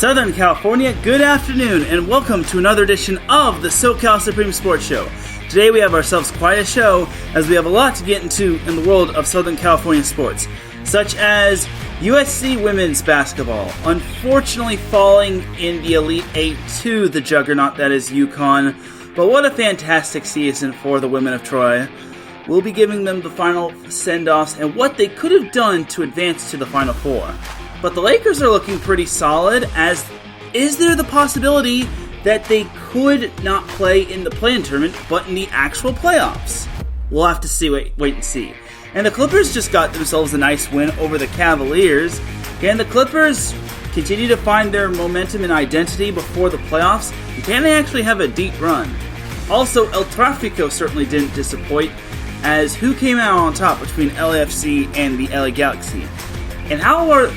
Southern California, good afternoon, and welcome to another edition of the SoCal Supreme Sports Show. Today we have ourselves quite a show, as we have a lot to get into in the world of Southern California sports, such as USC women's basketball, unfortunately falling in the Elite Eight to the juggernaut that is UConn, but what a fantastic season for the women of Troy. We'll be giving them the final send-offs and what they could have done to advance to the Final Four. But the Lakers are looking pretty solid, as is there the possibility that they could not play in the play-in tournament, but in the actual playoffs? We'll have to see, wait and see. And the Clippers just got themselves a nice win over the Cavaliers. Can the Clippers continue to find their momentum and identity before the playoffs? And can they actually have a deep run? Also, El Trafico certainly didn't disappoint, as who came out on top between LAFC and the LA Galaxy? And how are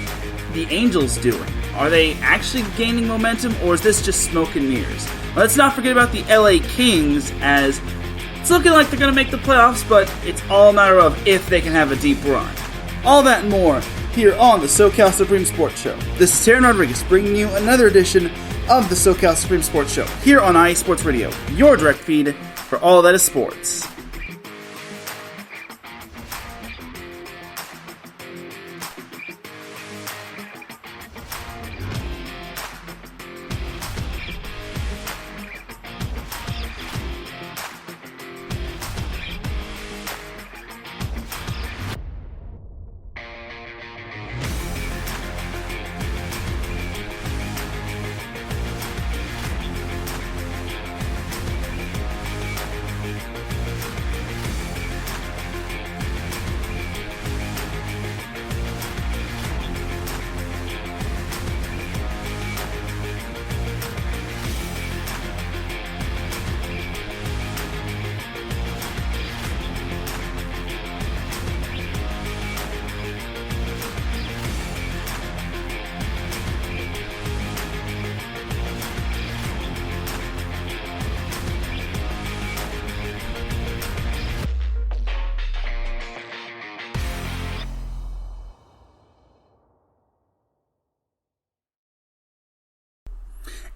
the Angels doing? Are they actually gaining momentum, or is this just smoke and mirrors? Let's not forget about the LA Kings, as it's looking like they're going to make the playoffs, but it's all a matter of if they can have a deep run. All that and more here on the SoCal Supreme Sports Show. This is Teran Rodriguez bringing you another edition of the SoCal Supreme Sports Show here on IE Sports Radio, your direct feed for all that is sports.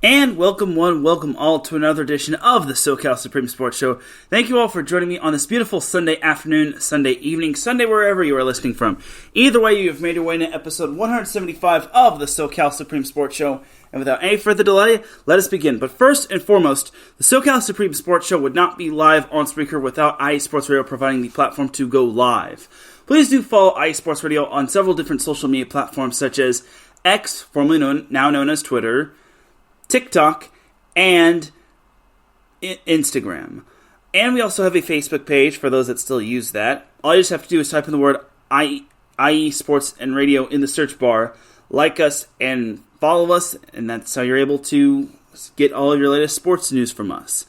And welcome one, welcome all to another edition of the SoCal Supreme Sports Show. Thank you all for joining me on this beautiful Sunday afternoon, Sunday evening, Sunday wherever you are listening from. Either way, you have made your way to episode 175 of the SoCal Supreme Sports Show. And without any further delay, let us begin. But first and foremost, the SoCal Supreme Sports Show would not be live on Spreaker without IE Sports Radio providing the platform to go live. Please do follow IE Sports Radio on several different social media platforms such as X, formerly now known as Twitter, TikTok, and Instagram. And we also have a Facebook page for those that still use that. All you just have to do is type in the word IE Sports and Radio in the search bar, like us, and follow us, and that's how you're able to get all of your latest sports news from us.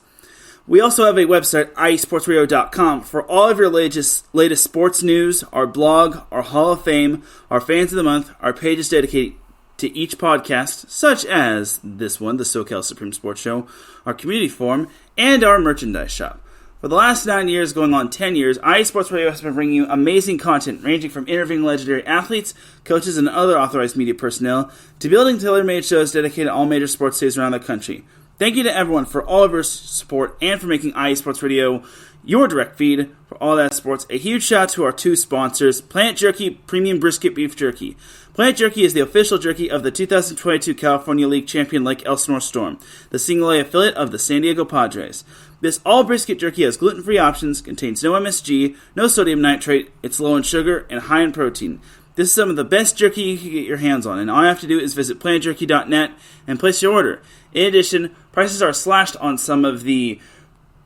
We also have a website, iesportsradio.com, for all of your latest sports news, our blog, our Hall of Fame, our Fans of the Month, our pages dedicated to each podcast, such as this one, the SoCal Supreme Sports Show, our community forum, and our merchandise shop. For the last 9 years, going on 10 years, IE Sports Radio has been bringing you amazing content ranging from interviewing legendary athletes, coaches, and other authorized media personnel, to building tailor-made shows dedicated to all major sports days around the country. Thank you to everyone for all of your support and for making IE Sports Radio your direct feed for all that sports. A huge shout out to our two sponsors, Planet Jerky Premium Brisket Beef Jerky. Planet Jerky is the official jerky of the 2022 California League champion Lake Elsinore Storm, the single-A affiliate of the San Diego Padres. This all-brisket jerky has gluten-free options, contains no MSG, no sodium nitrate, it's low in sugar, and high in protein. This is some of the best jerky you can get your hands on, and all you have to do is visit planetjerky.net and place your order. In addition, prices are slashed on some of the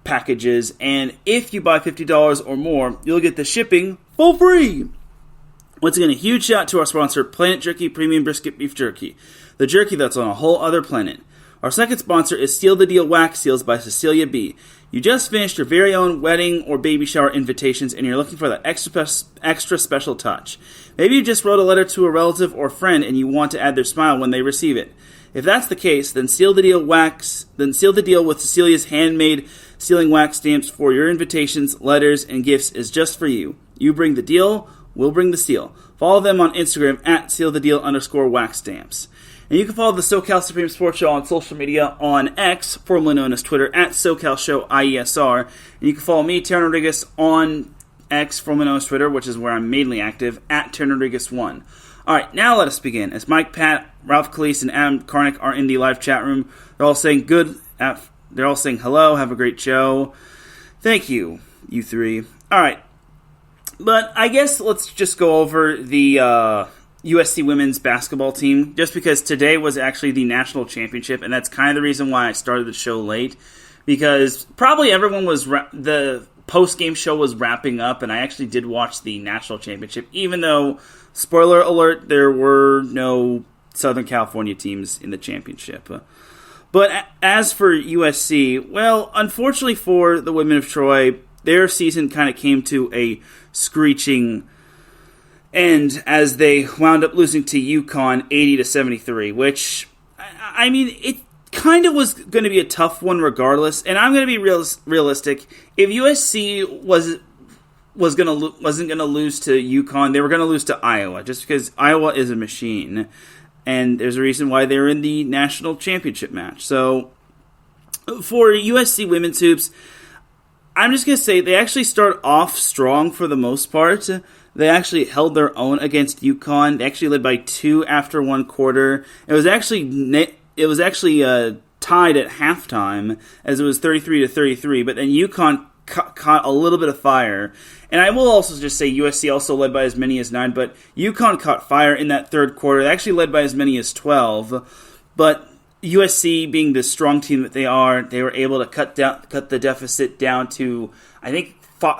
packages, and if you buy $50 or more, you'll get the shipping for free. Once again, a huge shout out to our sponsor, Planet Jerky Premium Brisket Beef Jerky, the jerky that's on a whole other planet. Our second sponsor is Seal the Deal Wax Seals by Cecilia B. You just finished your very own wedding or baby shower invitations and you're looking for that extra special touch. Maybe you just wrote a letter to a relative or friend and you want to add their smile when they receive it. If that's the case, then seal the deal with Cecilia's handmade sealing wax stamps for your invitations, letters, and gifts is just for you. You bring the deal, we'll bring the seal. Follow them on Instagram at @sealthedeal_wax stamps. And you can follow the SoCal Supreme Sports Show on social media on X, formerly known as Twitter, at SoCal Show IESR. And you can follow me, Teran Rodriguez, on X, formerly known as Twitter, which is where I'm mainly active, at Teran Rodriguez 1. All right, now let us begin. As Mike, Pat, Ralph Calise, and Adam Karnick are in the live chat room, they're all saying they're all saying hello, have a great show. Thank you, you three. All right, but I guess let's just go over the USC women's basketball team, just because today was actually the national championship, and that's kind of the reason why I started the show late, because probably everyone was the post-game show was wrapping up, and I actually did watch the national championship, even though, spoiler alert, there were no Southern California teams in the championship. But as for USC, well, unfortunately for the women of Troy, their season kind of came to a screeching end as they wound up losing to UConn 80-73, which, I mean, it kind of was going to be a tough one regardless, and I'm going to be realistic. If USC wasn't going to lose to UConn, they were going to lose to Iowa, just because Iowa is a machine, and there's a reason why they're in the national championship match. So, for USC women's hoops, I'm just going to say they actually start off strong for the most part. They actually held their own against UConn. They actually led by 2 after one quarter. It was actually tied at halftime, as it was 33-33, but then UConn caught a little bit of fire. And I will also just say USC also led by as many as 9, but UConn caught fire in that third quarter. They actually led by as many as 12, but USC, being the strong team that they are, they were able to cut the deficit down to, I think, 4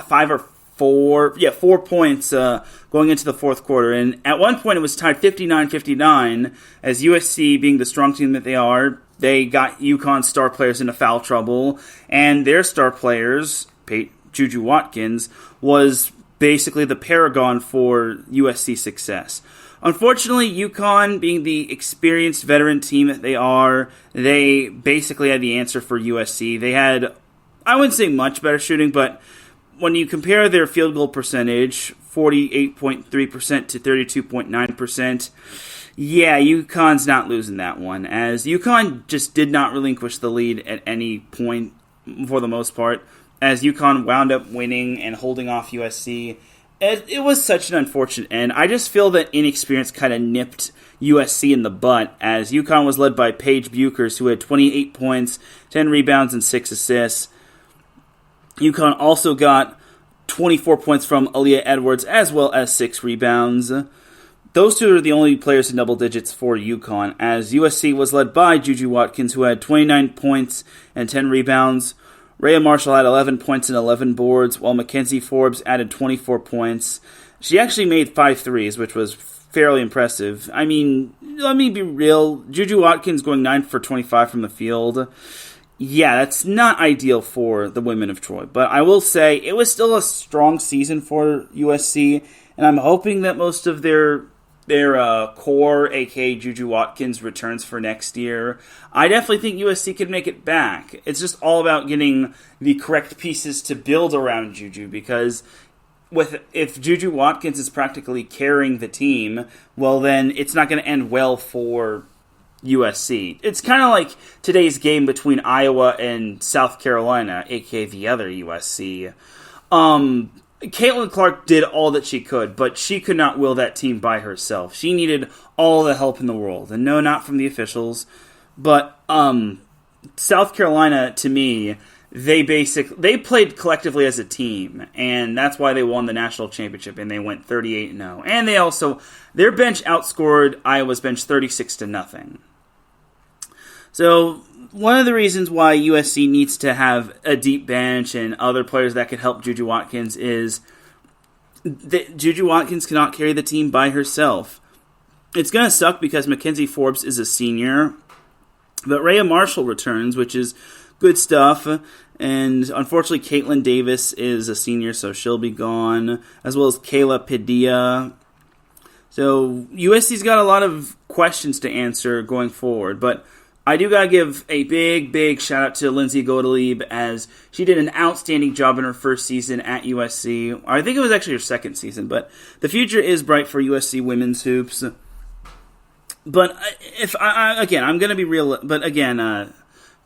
points going into the fourth quarter. And at one point it was tied 59-59, as USC, being the strong team that they are, they got UConn's star players into foul trouble, and their star players, Juju Watkins, was basically the paragon for USC success. Unfortunately, UConn, being the experienced veteran team that they are, they basically had the answer for USC. They had, I wouldn't say much better shooting, but when you compare their field goal percentage, 48.3% to 32.9%, yeah, UConn's not losing that one, as UConn just did not relinquish the lead at any point for the most part, as UConn wound up winning and holding off USC. It was such an unfortunate end. I just feel that inexperience kind of nipped USC in the butt, as UConn was led by Paige Buchers, who had 28 points, 10 rebounds, and 6 assists. UConn also got 24 points from Aaliyah Edwards, as well as 6 rebounds. Those two are the only players in double digits for UConn, as USC was led by Juju Watkins, who had 29 points and 10 rebounds. Rhea Marshall had 11 points and 11 boards, while Mackenzie Forbes added 24 points. She actually made 5 threes, which was fairly impressive. I mean, let me be real. Juju Watkins going 9 for 25 from the field. Yeah, that's not ideal for the women of Troy. But I will say, it was still a strong season for USC, and I'm hoping that most of their core, aka Juju Watkins, returns for next year. I definitely think USC could make it back. It's just all about getting the correct pieces to build around Juju, because if Juju Watkins is practically carrying the team, well then it's not going to end well for USC. It's kind of like today's game between Iowa and South Carolina, aka the other USC. Caitlin Clark did all that she could, but she could not will that team by herself. She needed all the help in the world, and no, not from the officials, but South Carolina, to me, they played collectively as a team, and that's why they won the national championship, and they went 38-0. And their bench outscored Iowa's bench 36-0. So one of the reasons why USC needs to have a deep bench and other players that could help Juju Watkins is that Juju Watkins cannot carry the team by herself. It's going to suck because Mackenzie Forbes is a senior, but Rhea Marshall returns, which is good stuff. And unfortunately, Caitlin Davis is a senior, so she'll be gone, as well as Kayla Padilla. So USC's got a lot of questions to answer going forward, but I do got to give a big shout out to Lindsay Gottlieb, as she did an outstanding job in her first season at USC. I think it was actually her second season, but the future is bright for USC women's hoops. But if again, I'm going to be real. But again,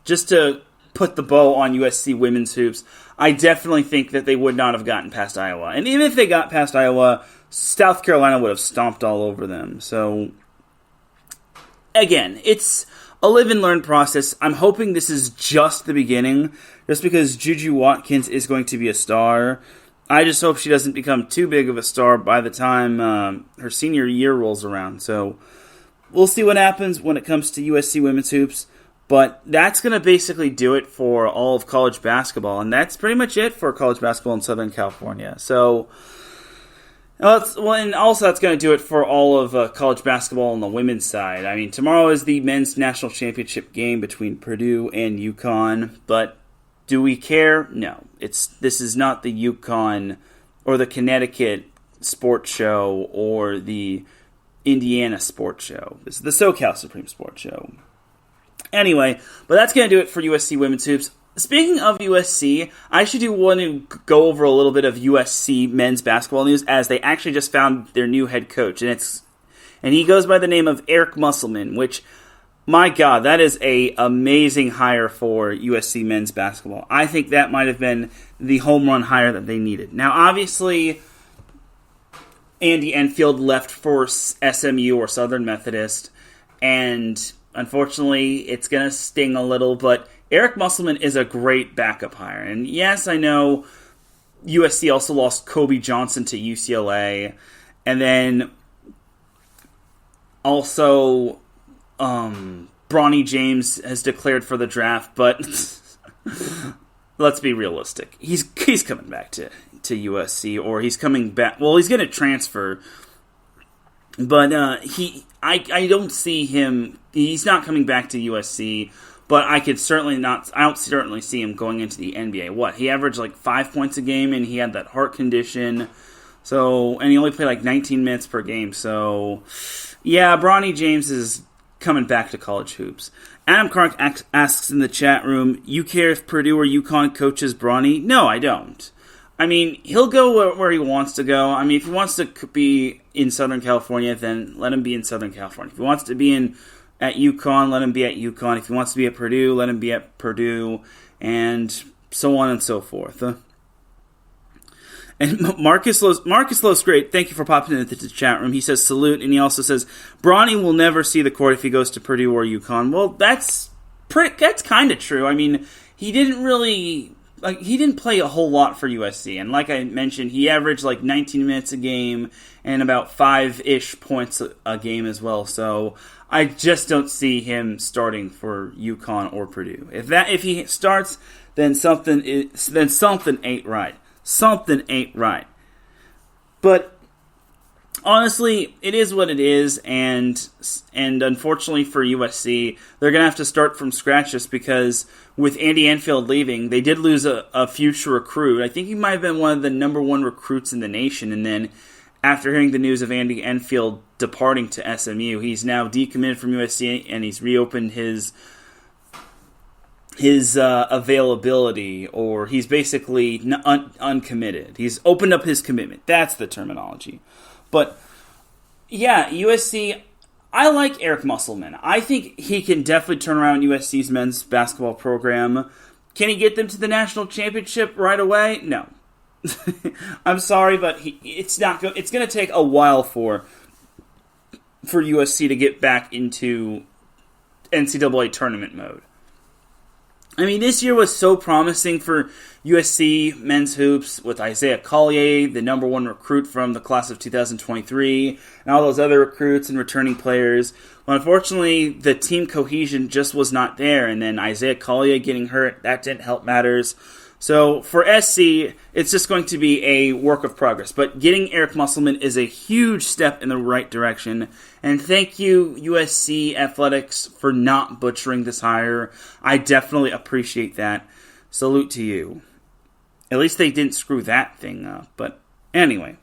just to put the bow on USC women's hoops, I definitely think that they would not have gotten past Iowa. And even if they got past Iowa, South Carolina would have stomped all over them. So, again, it's a live and learn process. I'm hoping this is just the beginning, just because Juju Watkins is going to be a star. I just hope she doesn't become too big of a star by the time her senior year rolls around. So, we'll see what happens when it comes to USC women's hoops. But that's going to basically do it for all of college basketball. And that's pretty much it for college basketball in Southern California. So, and also that's going to do it for all of college basketball on the women's side. I mean, tomorrow is the men's national championship game between Purdue and UConn. But do we care? No. This is not the UConn or the Connecticut Sports Show or the Indiana Sports Show. This is the SoCal Supreme Sports Show. Anyway, but that's going to do it for USC women's hoops. Speaking of USC, I actually do want to go over a little bit of USC men's basketball news, as they actually just found their new head coach, and he goes by the name of Eric Musselman, which, my God, that is a amazing hire for USC men's basketball. I think that might have been the home run hire that they needed. Now, obviously, Andy Enfield left for SMU or Southern Methodist, and unfortunately, it's going to sting a little, but Eric Musselman is a great backup hire. And yes, I know USC also lost Kobe Johnson to UCLA, and then also Bronny James has declared for the draft, but let's be realistic. He's coming back to USC, or he's coming back. Well, he's going to transfer, but I don't see him. He's not coming back to USC, but I don't certainly see him going into the NBA. What, he averaged like 5 points a game, and he had that heart condition. So, and he only played like 19 minutes per game. So, yeah, Bronny James is coming back to college hoops. Adam Clark asks in the chat room, you care if Purdue or UConn coaches Bronny? No, I don't. I mean, he'll go where he wants to go. I mean, if he wants to be in Southern California, then let him be in Southern California. If he wants to be at UConn, let him be at UConn. If he wants to be at Purdue, let him be at Purdue, and so on and so forth. And Marcus Lowe's great. Thank you for popping into the chat room. He says salute, and he also says Bronny will never see the court if he goes to Purdue or UConn. Well, that's kind of true. I mean, he didn't play a whole lot for USC, and like I mentioned, he averaged like 19 minutes a game and about 5-ish points a game as well. So I just don't see him starting for UConn or Purdue. If he starts, then something ain't right. Something ain't right. But honestly, it is what it is, and unfortunately for USC, they're going to have to start from scratch just because with Andy Enfield leaving, they did lose a future recruit. I think he might have been one of the number one recruits in the nation, and then after hearing the news of Andy Enfield departing to SMU, he's now decommitted from USC, and he's reopened his availability, or he's basically uncommitted. He's opened up his commitment. That's the terminology. But yeah, USC, I like Eric Musselman. I think he can definitely turn around USC's men's basketball program. Can he get them to the national championship right away? No. I'm sorry, but it's going to take a while for USC to get back into NCAA tournament mode. I mean, this year was so promising for USC men's hoops with Isaiah Collier, the number one recruit from the class of 2023, and all those other recruits and returning players. Well, unfortunately, the team cohesion just was not there, and then Isaiah Collier getting hurt, that didn't help matters. So for SC, it's just going to be a work of progress. But getting Eric Musselman is a huge step in the right direction. And thank you, USC Athletics, for not butchering this hire. I definitely appreciate that. Salute to you. At least they didn't screw that thing up. But anyway.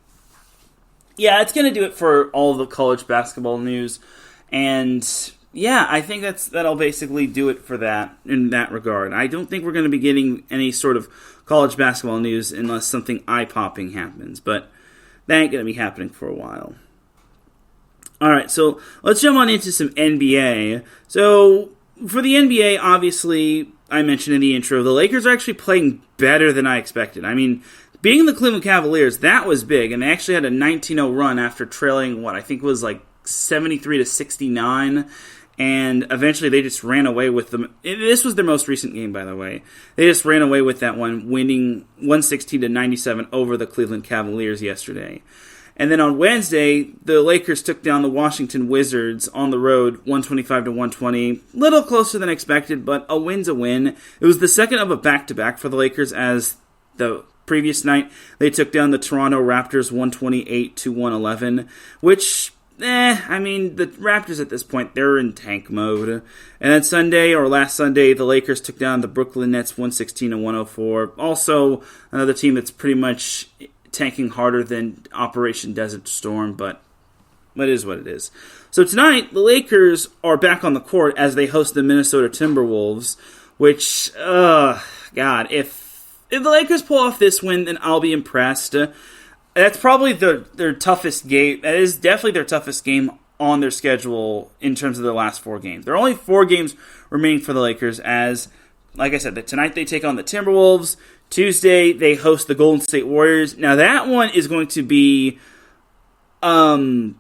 Yeah, it's going to do it for all the college basketball news. And yeah, I think that'll basically do it for that in that regard. I don't think we're going to be getting any sort of college basketball news unless something eye-popping happens, but that ain't going to be happening for a while. All right, so let's jump on into some NBA. So for the NBA, obviously, I mentioned in the intro, the Lakers are actually playing better than I expected. I mean, beating the Cleveland Cavaliers, that was big, and they actually had a 19-0 run after trailing, I think it was like 73-69, and eventually they just ran away with them. This was their most recent game, by the way. They just ran away with that one, winning 116-97 over the Cleveland Cavaliers yesterday. And then on Wednesday, the Lakers took down the Washington Wizards on the road, 125-120. Little closer than expected, but a win's a win. It was the second of a back-to-back for the Lakers, as the previous night they took down the Toronto Raptors 128-111, which, I mean, the Raptors at this point, they're in tank mode. And then last Sunday, the Lakers took down the Brooklyn Nets 116-104. Also, another team that's pretty much tanking harder than Operation Desert Storm, but it is what it is. So tonight, the Lakers are back on the court as they host the Minnesota Timberwolves, which, God, if the Lakers pull off this win, then I'll be impressed. That's probably their toughest game. That is definitely their toughest game on their schedule in terms of their last 4 games. There are only 4 games remaining for the Lakers as, like I said, tonight they take on the Timberwolves. Tuesday, they host the Golden State Warriors. Now, that one is going to be, it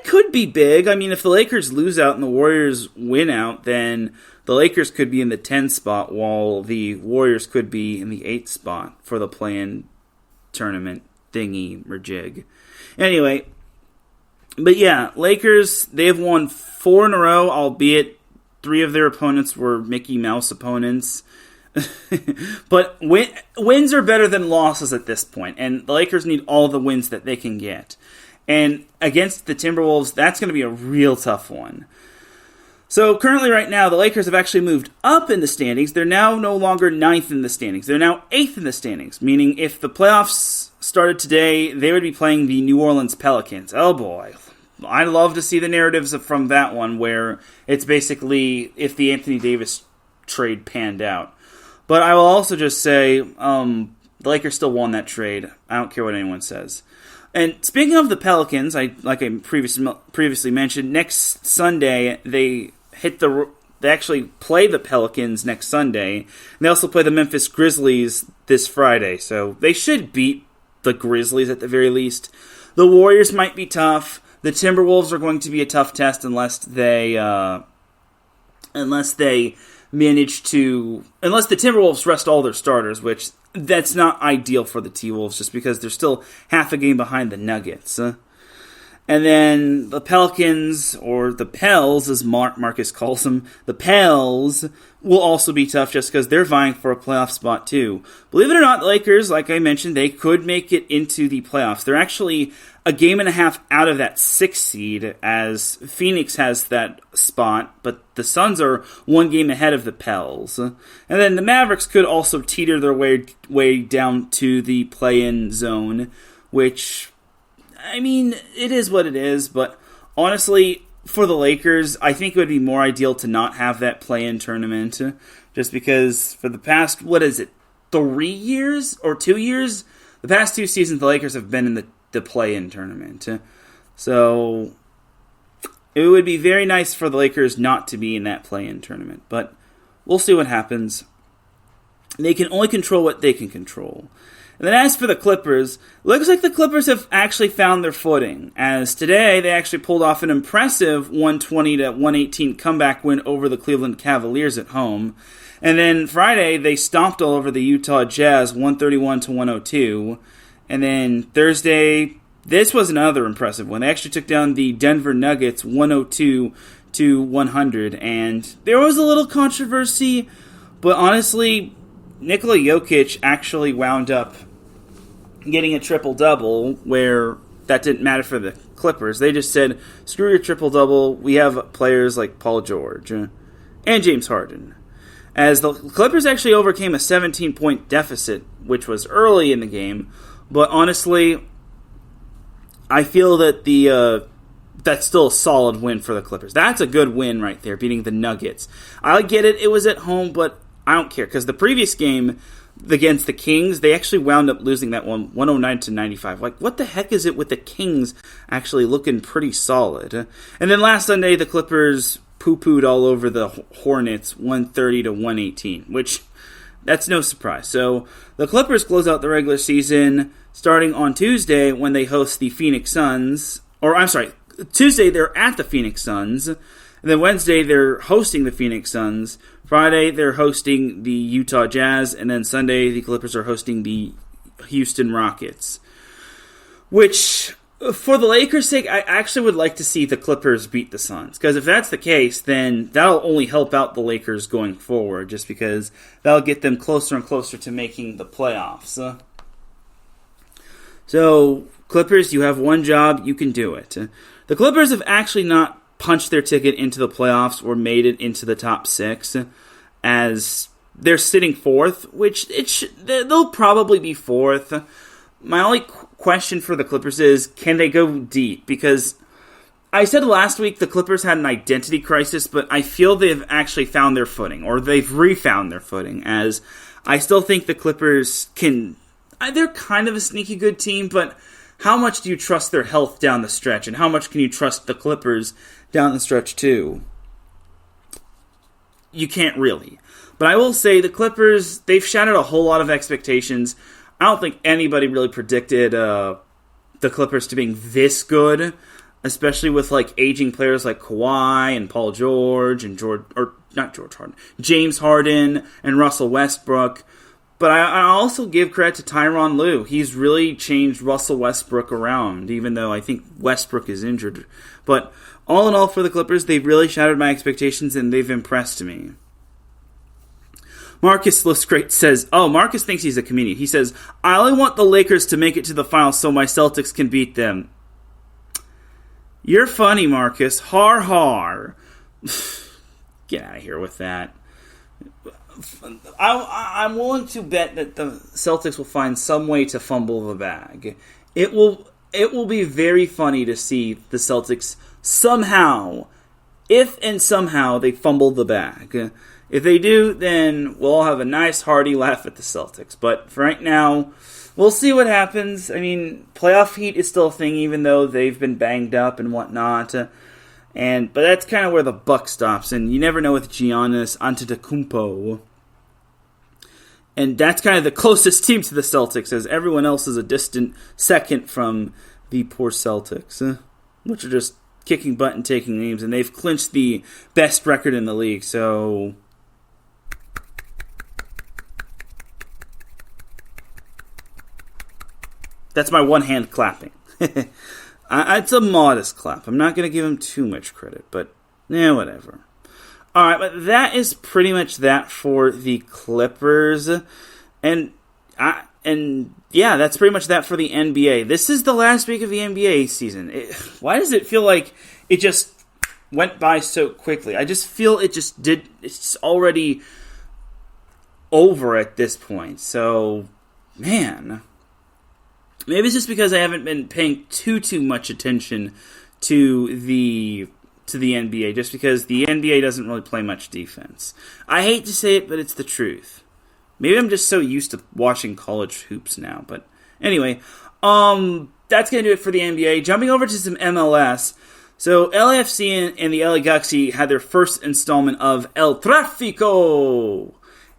could be big. I mean, if the Lakers lose out and the Warriors win out, then the Lakers could be in the 10 spot, while the Warriors could be in the 8 spot for the play-in tournament thingy-majig. Anyway, but yeah, Lakers, they've won 4 in a row, albeit 3 of their opponents were Mickey Mouse opponents. But wins are better than losses at this point, and the Lakers need all the wins that they can get. And against the Timberwolves, that's going to be a real tough one. So currently right now, the Lakers have actually moved up in the standings. They're now no longer 9th in the standings. They're now 8th in the standings, meaning if the playoffs started today, they would be playing the New Orleans Pelicans. Oh boy. I love to see the narratives from that one where it's basically if the Anthony Davis trade panned out. But I will also just say the Lakers still won that trade. I don't care what anyone says. And speaking of the Pelicans, like I previously mentioned, next Sunday they actually play the Pelicans next Sunday. And they also play the Memphis Grizzlies this Friday. So they should beat the Grizzlies at the very least. The Warriors might be tough. The Timberwolves are going to be a tough test unless the Timberwolves rest all their starters, which that's not ideal for the T-Wolves just because they're still half a game behind the Nuggets. And then the Pelicans, or the Pels, as Marcus calls them, the Pels will also be tough just because they're vying for a playoff spot too. Believe it or not, the Lakers, like I mentioned, they could make it into the playoffs. They're actually a game and a half out of that 6th seed as Phoenix has that spot, but the Suns are 1 game ahead of the Pels. And then the Mavericks could also teeter their way down to the play-in zone, which, I mean, it is what it is, but honestly, for the Lakers, I think it would be more ideal to not have that play-in tournament, just because for the past, 3 years or 2 years? The past 2 seasons, the Lakers have been in the play-in tournament. So it would be very nice for the Lakers not to be in that play-in tournament, but we'll see what happens. They can only control what they can control. And then as for the Clippers, it looks like the Clippers have actually found their footing, as today they actually pulled off an impressive 120-118 comeback win over the Cleveland Cavaliers at home. And then Friday, they stomped all over the Utah Jazz 131-102. And then Thursday, this was another impressive one. They actually took down the Denver Nuggets 102-100. And there was a little controversy, but honestly, Nikola Jokic actually wound up getting a triple-double where that didn't matter for the Clippers. They just said, screw your triple-double. We have players like Paul George and James Harden. As the Clippers actually overcame a 17-point deficit, which was early in the game. But honestly, I feel that that's still a solid win for the Clippers. That's a good win right there, beating the Nuggets. I get it. It was at home, but I don't care, because the previous game, against the Kings, they actually wound up losing that one 109-95. Like, what the heck is it with the Kings actually looking pretty solid? And then last Sunday, the Clippers poo-pooed all over the Hornets 130-118, which that's no surprise. So the Clippers close out the regular season starting on Tuesday when they host the Phoenix Suns. Or, I'm sorry, Tuesday they're at the Phoenix Suns. And then Wednesday they're hosting the Phoenix Suns. Friday they're hosting the Utah Jazz. And then Sunday the Clippers are hosting the Houston Rockets. Which, for the Lakers' sake, I actually would like to see the Clippers beat the Suns. Because if that's the case, then that'll only help out the Lakers going forward. Just because that'll get them closer and closer to making the playoffs. So, Clippers, you have one job. You can do it. The Clippers have actually not punched their ticket into the playoffs or made it into the top 6. As they're sitting 4th, which they'll probably be 4th. My only question for the Clippers is, can they go deep? Because I said last week the Clippers had an identity crisis, but I feel they've actually found their footing, or they've refound their footing, as I still think the Clippers can... They're kind of a sneaky good team, but how much do you trust their health down the stretch, and how much can you trust the Clippers down the stretch too? You can't really. But I will say the Clippers, they've shattered a whole lot of expectations. I don't think anybody really predicted the Clippers to being this good, especially with like aging players like Kawhi and Paul George and James Harden and Russell Westbrook. But I also give credit to Tyronn Lue. He's really changed Russell Westbrook around, even though I think Westbrook is injured. But all in all, for the Clippers, they've really shattered my expectations and they've impressed me. Marcus Looks Great says, Marcus thinks he's a comedian. He says, I only want the Lakers to make it to the finals so my Celtics can beat them. You're funny, Marcus. Har har. Get out of here with that. I'm willing to bet that the Celtics will find some way to fumble the bag. It will be very funny to see the Celtics somehow, if and somehow they fumble the bag. If they do, then we'll all have a nice hearty laugh at the Celtics. But for right now, we'll see what happens. I mean, playoff heat is still a thing, even though they've been banged up and whatnot. But that's kind of where the buck stops. And you never know with Giannis Antetokounmpo. And that's kind of the closest team to the Celtics, as everyone else is a distant second from the poor Celtics, which are just kicking butt and taking names. And they've clinched the best record in the league, so... That's my one hand clapping. It's a modest clap. I'm not going to give him too much credit, but whatever. Alright, but that is pretty much that for the Clippers. And that's pretty much that for the NBA. This is the last week of the NBA season. Why does it feel like it just went by so quickly? I just feel it's already over at this point. So, man... Maybe it's just because I haven't been paying too much attention to the NBA, just because the NBA doesn't really play much defense. I hate to say it, but it's the truth. Maybe I'm just so used to watching college hoops now. But anyway, that's going to do it for the NBA. Jumping over to some MLS. So LAFC and the LA Galaxy had their first installment of El Trafico.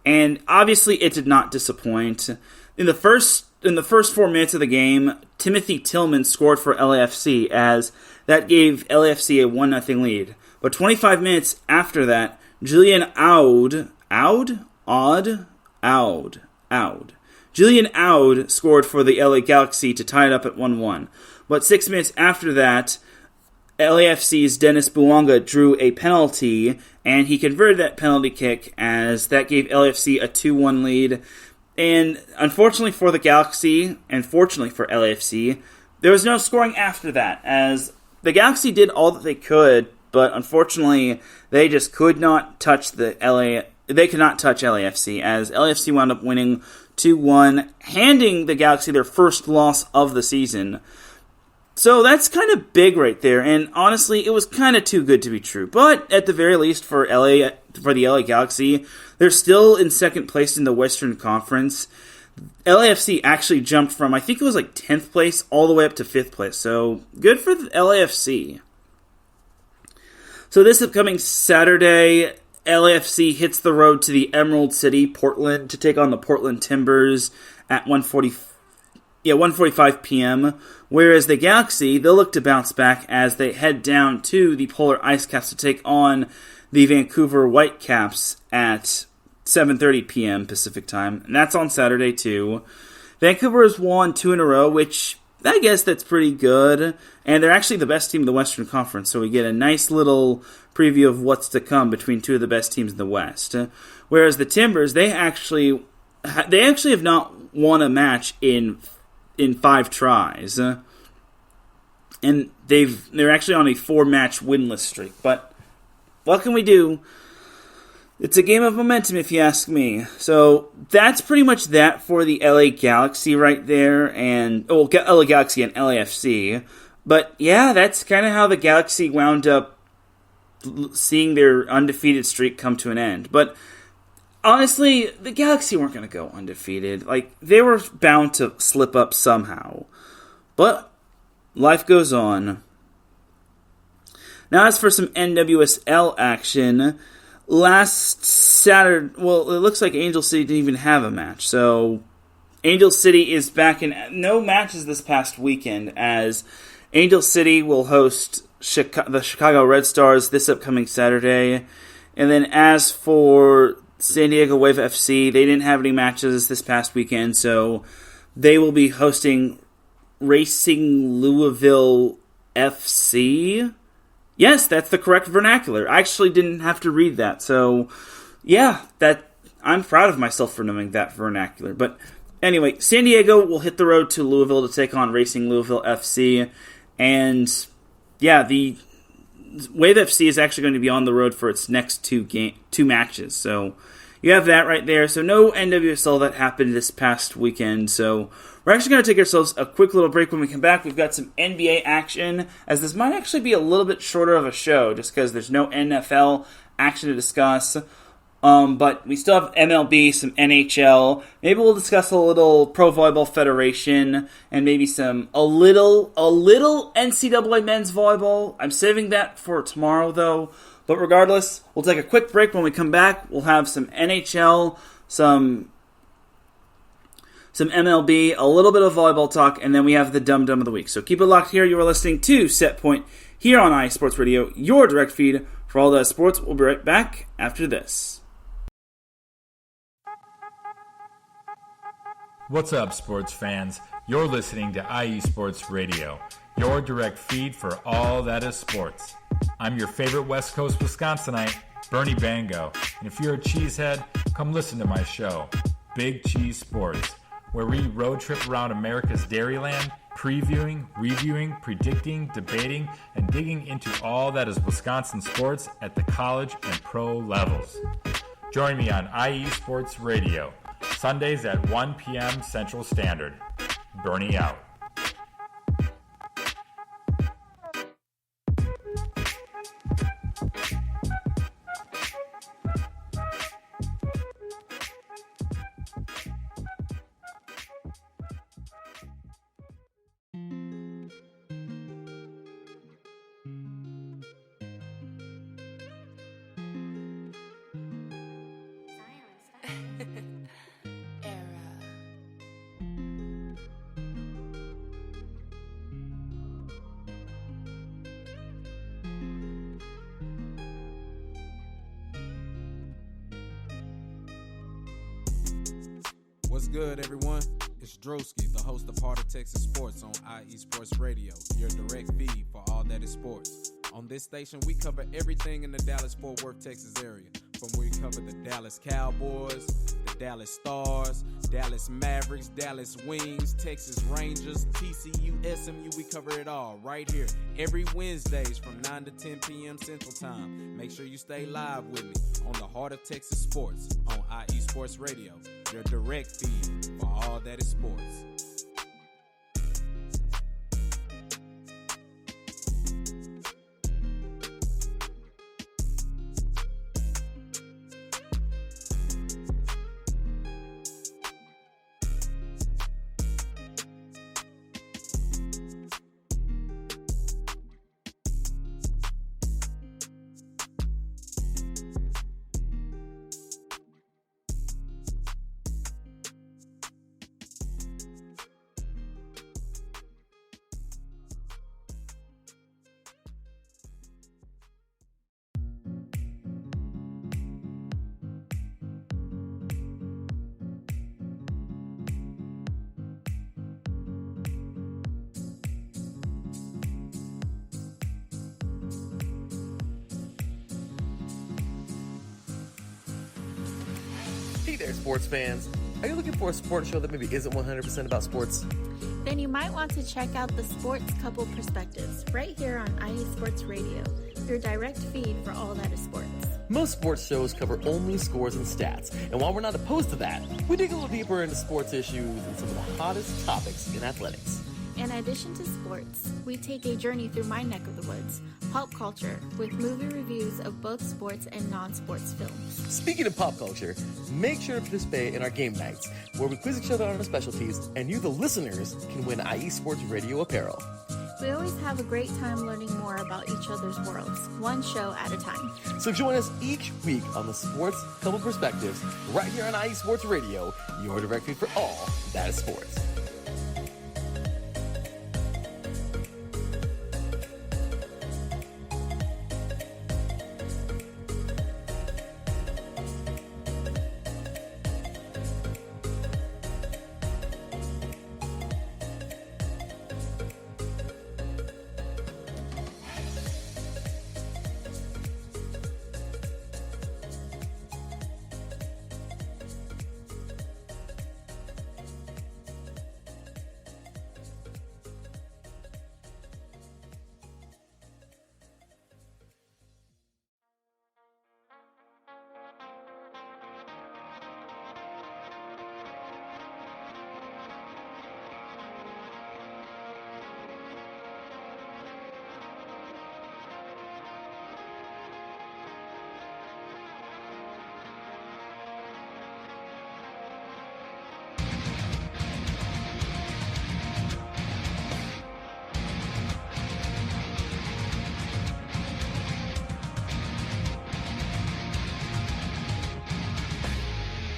And obviously it did not disappoint. In the first 4 minutes of the game, Timothy Tillman scored for LAFC, as that gave LAFC a 1-0 lead. But 25 minutes after that, Julian Julian Aud scored for the LA Galaxy to tie it up at 1-1. But 6 minutes after that, LAFC's Dennis Bouanga drew a penalty, and he converted that penalty kick, as that gave LAFC a 2-1 lead. And unfortunately for the Galaxy, and fortunately for LAFC, there was no scoring after that, as the Galaxy did all that they could, but unfortunately they just could not touch they could not touch LAFC, as LAFC wound up winning 2-1, handing the Galaxy their first loss of the season. So that's kind of big right there, and honestly, it was kind of too good to be true. But at the very least, for the LA Galaxy, they're still in second place in the Western Conference. LAFC actually jumped from, I think it was like 10th place all the way up to 5th place. So good for the LAFC. So this upcoming Saturday, LAFC hits the road to the Emerald City, Portland, to take on the Portland Timbers at 1:45 p.m., whereas the Galaxy, they'll look to bounce back as they head down to the Polar Ice Caps to take on the Vancouver Whitecaps at 7:30 p.m. Pacific Time, and that's on Saturday too. Vancouver has won 2 in a row, which I guess that's pretty good, and they're actually the best team in the Western Conference, so we get a nice little preview of what's to come between two of the best teams in the West. Whereas the Timbers, they actually have not won a match in 5 tries, and they're actually on a 4-match winless streak. But what can we do? It's a game of momentum, if you ask me. So that's pretty much that for the LA Galaxy right there, and LA Galaxy and LAFC. But yeah, that's kind of how the Galaxy wound up seeing their undefeated streak come to an end. But honestly, the Galaxy weren't going to go undefeated. Like, they were bound to slip up somehow. But life goes on. Now, as for some NWSL action, last Saturday, well, it looks like Angel City didn't even have a match. So, Angel City is back in no matches this past weekend, as Angel City will host the Chicago Red Stars this upcoming Saturday. And then as for San Diego Wave FC, they didn't have any matches this past weekend, so they will be hosting Racing Louisville FC. Yes, that's the correct vernacular. I actually didn't have to read that, so yeah, I'm proud of myself for knowing that vernacular. But anyway, San Diego will hit the road to Louisville to take on Racing Louisville FC, and yeah, the Wave FC is actually going to be on the road for its next two matches. So you have that right there. So no NWSL that happened this past weekend. So we're actually going to take ourselves a quick little break. When we come back, we've got some NBA action, as this might actually be a little bit shorter of a show just because there's no NFL action to discuss. But we still have MLB, some NHL. Maybe we'll discuss a little Pro Volleyball Federation and maybe a little NCAA men's volleyball. I'm saving that for tomorrow, though. But regardless, we'll take a quick break. When we come back, we'll have some NHL, some MLB, a little bit of volleyball talk, and then we have the Dum Dum of the Week. So keep it locked here. You are listening to Set Point here on IE Sports Radio, your direct feed for all that sports. We'll be right back after this. What's up, sports fans? You're listening to IE Sports Radio, your direct feed for all that is sports. I'm your favorite West Coast Wisconsinite, Bernie Bango, and if you're a cheesehead, come listen to my show, Big Cheese Sports, where we road trip around America's Dairyland, previewing, reviewing, predicting, debating, and digging into all that is Wisconsin sports at the college and pro levels. Join me on IE Sports Radio, Sundays at 1 p.m. Central Standard. Bernie out. What's good, everyone? It's Drewski, the host of Heart of Texas Sports on IE Sports Radio, your direct feed for all that is sports. On this station, we cover everything in the Dallas-Fort Worth, Texas area. From where we cover the Dallas Cowboys, the Dallas Stars, Dallas Mavericks, Dallas Wings, Texas Rangers, TCU, SMU, we cover it all right here every Wednesdays from 9 to 10 p.m. Central Time. Make sure you stay live with me on the Heart of Texas Sports on IE Sports Radio, your direct feed for all that is sports. Hey there, sports fans. Are you looking for a sports show that maybe isn't 100% about sports? Then you might want to check out the Sports Couple Perspectives right here on IE Sports Radio, your direct feed for all that is sports. Most sports shows cover only scores and stats, and while we're not opposed to that, we dig a little deeper into sports issues and some of the hottest topics in athletics. In addition to sports, we take a journey through my neck of the woods, pop culture, with movie reviews of both sports and non-sports films. Speaking of pop culture, make sure to participate in our game nights, where we quiz each other on our specialties, and you, the listeners, can win IE Sports Radio apparel. We always have a great time learning more about each other's worlds, one show at a time. So join us each week on the Sports Couple Perspectives, right here on IE Sports Radio, your direct feed for all that is sports.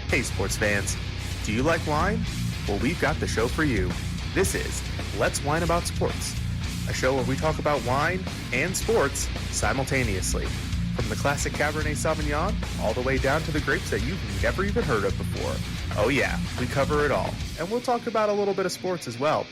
Hey sports fans, do you like wine? Well, we've got the show for you. This is Let's Wine About Sports, a show where we talk about wine and sports simultaneously. From the classic Cabernet Sauvignon all the way down to the grapes that you've never even heard of before. Oh yeah, we cover it all. And we'll talk about a little bit of sports as well.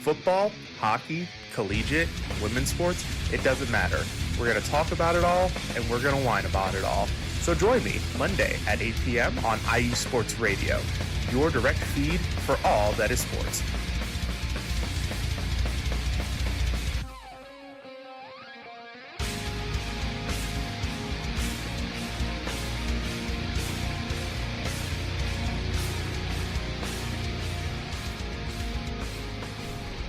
Football, hockey, collegiate, women's sports, it doesn't matter. We're going to talk about it all, and we're going to whine about it all. So join me Monday at 8 p.m. on IE Sports Radio, your direct feed for all that is sports.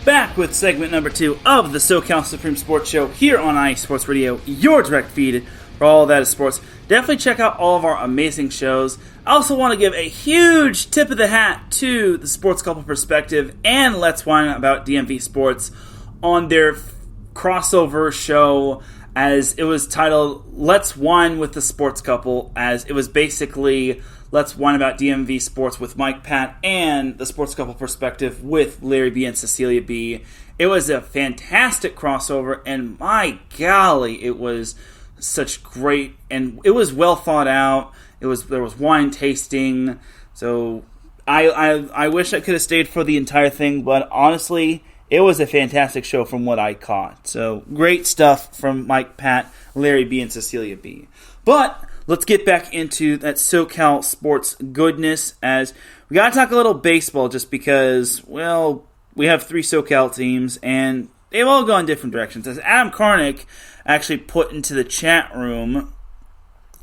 Back with segment number 2 of the SoCal Supreme Sports Show here on IE Sports Radio, your direct feed for all that is sports. Definitely check out all of our amazing shows. I also want to give a huge tip of the hat to the Sports Couple Perspective and Let's Whine About DMV Sports on their crossover show, as it was titled Let's Whine with the Sports Couple, as it was basically Let's Whine About DMV Sports with Mike Pat and the Sports Couple Perspective with Larry B and Cecilia B. It was a fantastic crossover, and my golly, it was such great, and it was well thought out. There was wine tasting, so I wish I could have stayed for the entire thing, but honestly, it was a fantastic show from what I caught. So great stuff from Mike Pat, Larry B, and Cecilia B. But let's get back into that SoCal sports goodness, as we got to talk a little baseball just because, well, we have 3 SoCal teams, and they've all gone different directions. As Adam Karnick actually put into the chat room,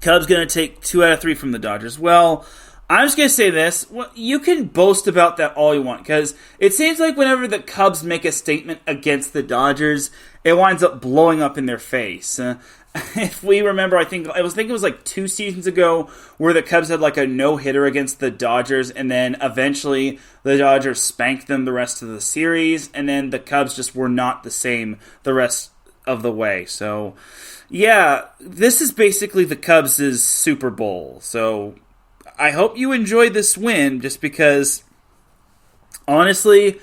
Cubs going to take 2 out of 3 from the Dodgers. Well, I'm just going to say this. Well, you can boast about that all you want, because it seems like whenever the Cubs make a statement against the Dodgers, it winds up blowing up in their face. If we remember, I think it was like 2 seasons ago where the Cubs had like a no-hitter against the Dodgers, and then eventually the Dodgers spanked them the rest of the series, and then the Cubs just were not the same the rest of the way. So, yeah, this is basically the Cubs' Super Bowl. So, I hope you enjoyed this win, just because, honestly,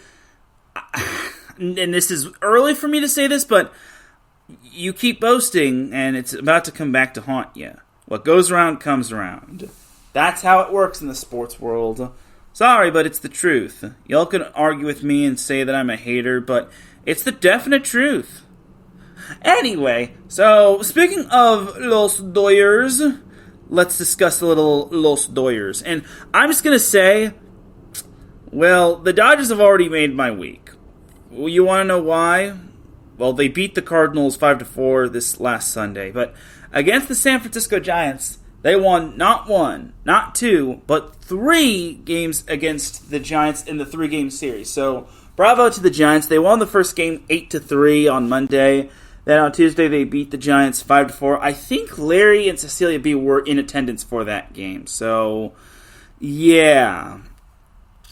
and this is early for me to say this, but you keep boasting, and it's about to come back to haunt you. What goes around comes around. That's how it works in the sports world. Sorry, but it's the truth. Y'all can argue with me and say that I'm a hater, but it's the definite truth. Anyway, so speaking of Los Dodgers, let's discuss a little Los Doyers. And I'm just going to say, well, the Dodgers have already made my week. Well, you want to know why? Well, they beat the Cardinals 5-4 this last Sunday. But against the San Francisco Giants, they won not 1, not 2, but 3 games against the Giants in the 3-game series. So, bravo to the Giants. They won the first game 8-3 on Monday. Then on Tuesday, they beat the Giants 5-4. I think Larry and Cecilia B were in attendance for that game. So, yeah.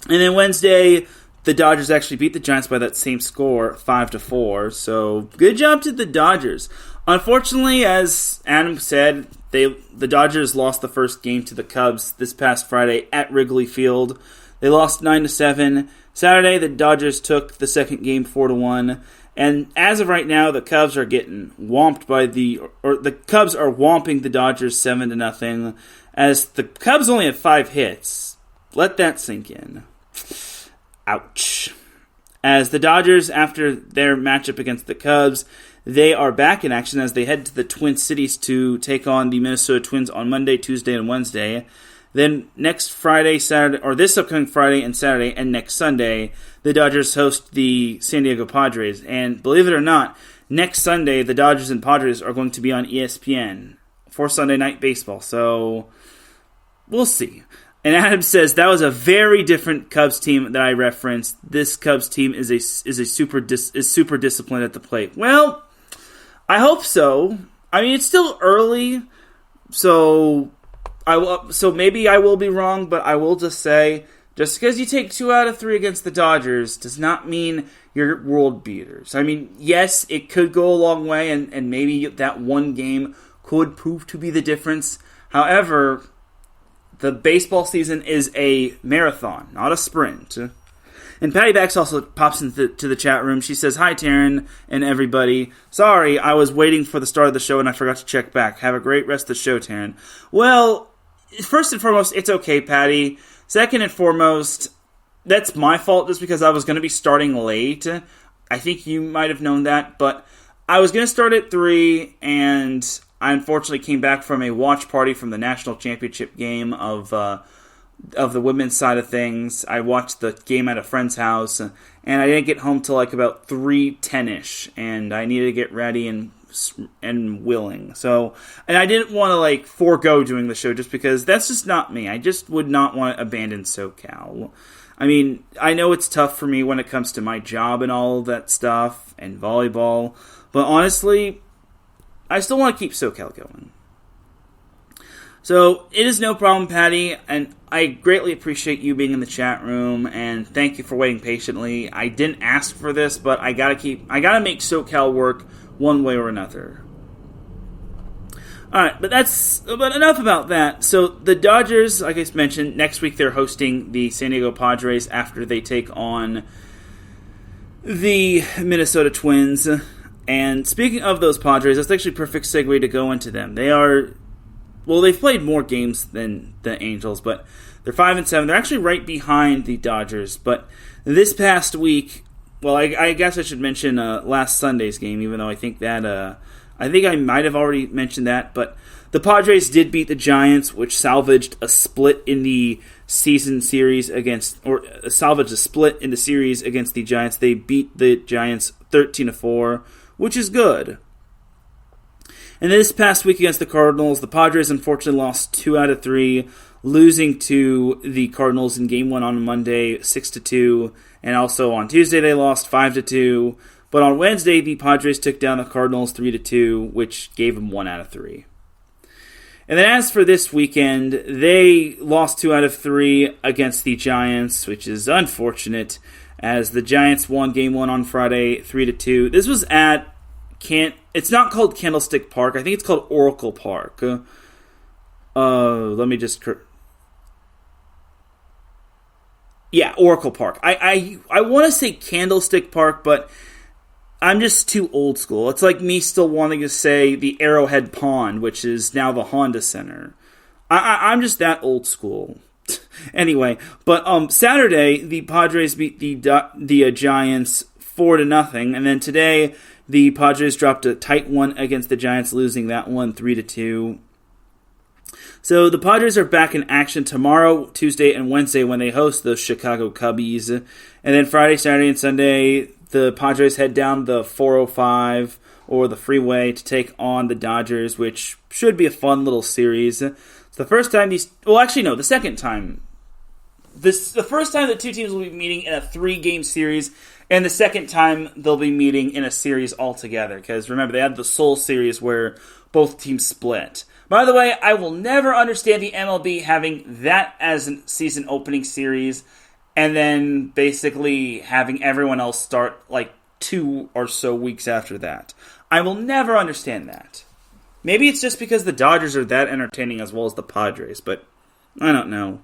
And then Wednesday, the Dodgers actually beat the Giants by that same score, 5-4. So, good job to the Dodgers. Unfortunately, as Adam said, the Dodgers lost the first game to the Cubs this past Friday at Wrigley Field. They lost 9-7. Saturday, the Dodgers took the second game 4-1. And as of right now, the Cubs are getting whomped by the Cubs are whomping the Dodgers 7-0. As the Cubs only have 5 hits. Let that sink in. Ouch. As the Dodgers, after their matchup against the Cubs, they are back in action as they head to the Twin Cities to take on the Minnesota Twins on Monday, Tuesday, and Wednesday. Then next Friday, Saturday, or this upcoming Friday and Saturday, and next Sunday, the Dodgers host the San Diego Padres. And believe it or not, next Sunday, the Dodgers and Padres are going to be on ESPN for Sunday Night Baseball. So, we'll see. And Adam says that was a very different Cubs team that I referenced. This Cubs team is super disciplined at the plate. Well, I hope so. I mean, it's still early, so maybe I will be wrong. But I will just say, just because you take 2 out of 3 against the Dodgers does not mean you're world beaters. I mean, yes, it could go a long way, and maybe that one game could prove to be the difference. However, the baseball season is a marathon, not a sprint. And Patty Bax also pops into the chat room. She says, "Hi, Teran and everybody. Sorry, I was waiting for the start of the show and I forgot to check back. Have a great rest of the show, Teran." Well, first and foremost, it's okay, Patty. Second and foremost, that's my fault just because I was going to be starting late. I think you might have known that, but I was going to start at 3, and I unfortunately came back from a watch party from the national championship game of the women's side of things. I watched the game at a friend's house, and I didn't get home till like about 3:10ish, and I needed to get ready and willing. So, and I didn't want to like forego doing the show just because that's just not me. I just would not want to abandon SoCal. I mean, I know it's tough for me when it comes to my job and all of that stuff and volleyball, but honestly, I still want to keep SoCal going. So, it is no problem, Patty, and I greatly appreciate you being in the chat room, and thank you for waiting patiently. I didn't ask for this, but I gotta make SoCal work one way or another. Alright, but enough about that. So, the Dodgers, like I mentioned, next week they're hosting the San Diego Padres after they take on the Minnesota Twins. And speaking of those Padres, that's actually a perfect segue to go into them. They've played more games than the Angels, but they're 5-7. They're actually right behind the Dodgers. But this past week, well, I guess I should mention last Sunday's game, even though I think I might have already mentioned that. But the Padres did beat the Giants, which salvaged a split in the series against the Giants. They beat the Giants 13-4, which is good. And this past week against the Cardinals, the Padres unfortunately lost 2 out of 3, losing to the Cardinals in Game 1 on Monday, 6-2, and also on Tuesday they lost 5-2. But on Wednesday, the Padres took down the Cardinals 3-2, which gave them 1 out of 3. And then as for this weekend, they lost 2 out of 3 against the Giants, which is unfortunate, as the Giants won Game 1 on Friday 3-2. This was at it's not called Candlestick Park. I think it's called Oracle Park. Let me just... Yeah, Oracle Park. I want to say Candlestick Park, but I'm just too old school. It's like me still wanting to say the Arrowhead Pond, which is now the Honda Center. I'm just that old school. Anyway, but Saturday, the Padres beat the Giants 4-0, and then today the Padres dropped a tight one against the Giants, losing that one 3-2. So the Padres are back in action tomorrow, Tuesday, and Wednesday when they host the Chicago Cubbies. And then Friday, Saturday, and Sunday, the Padres head down the 405 or the freeway to take on the Dodgers, which should be a fun little series. It's the first time the second time. The first time the two teams will be meeting in a 3-game series, and the second time they'll be meeting in a series altogether. Because remember, they had the Seoul series where both teams split. By the way, I will never understand the MLB having that as a season opening series, and then basically having everyone else start like 2 or so weeks after that. I will never understand that. Maybe it's just because the Dodgers are that entertaining as well as the Padres, but I don't know.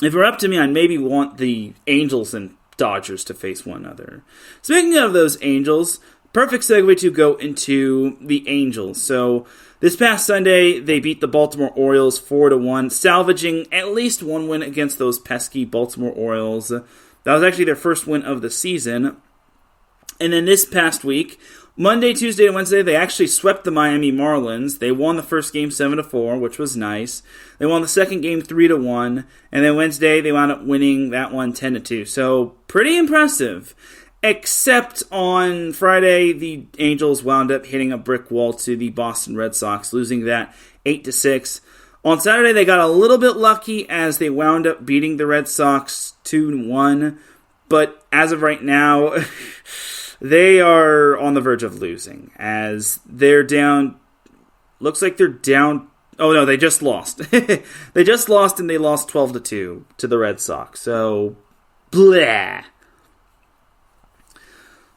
If it were up to me, I'd maybe want the Angels and Dodgers to face one another. Speaking of those Angels, perfect segue to go into the Angels. So this past Sunday, they beat the Baltimore Orioles 4-1, salvaging at least one win against those pesky Baltimore Orioles. That was actually their first win of the season. And then this past week, Monday, Tuesday, and Wednesday, they actually swept the Miami Marlins. They won the first game 7-4, which was nice. They won the second game 3-1, and then Wednesday they wound up winning that one 10-2. So pretty impressive. Except on Friday, the Angels wound up hitting a brick wall to the Boston Red Sox, losing that 8-6. On Saturday, they got a little bit lucky as they wound up beating the Red Sox 2-1. But as of right now, they are on the verge of losing as they're down. Looks like they're down. Oh no, they just lost. They just lost, and they lost 12-2 to the Red Sox. So, blah.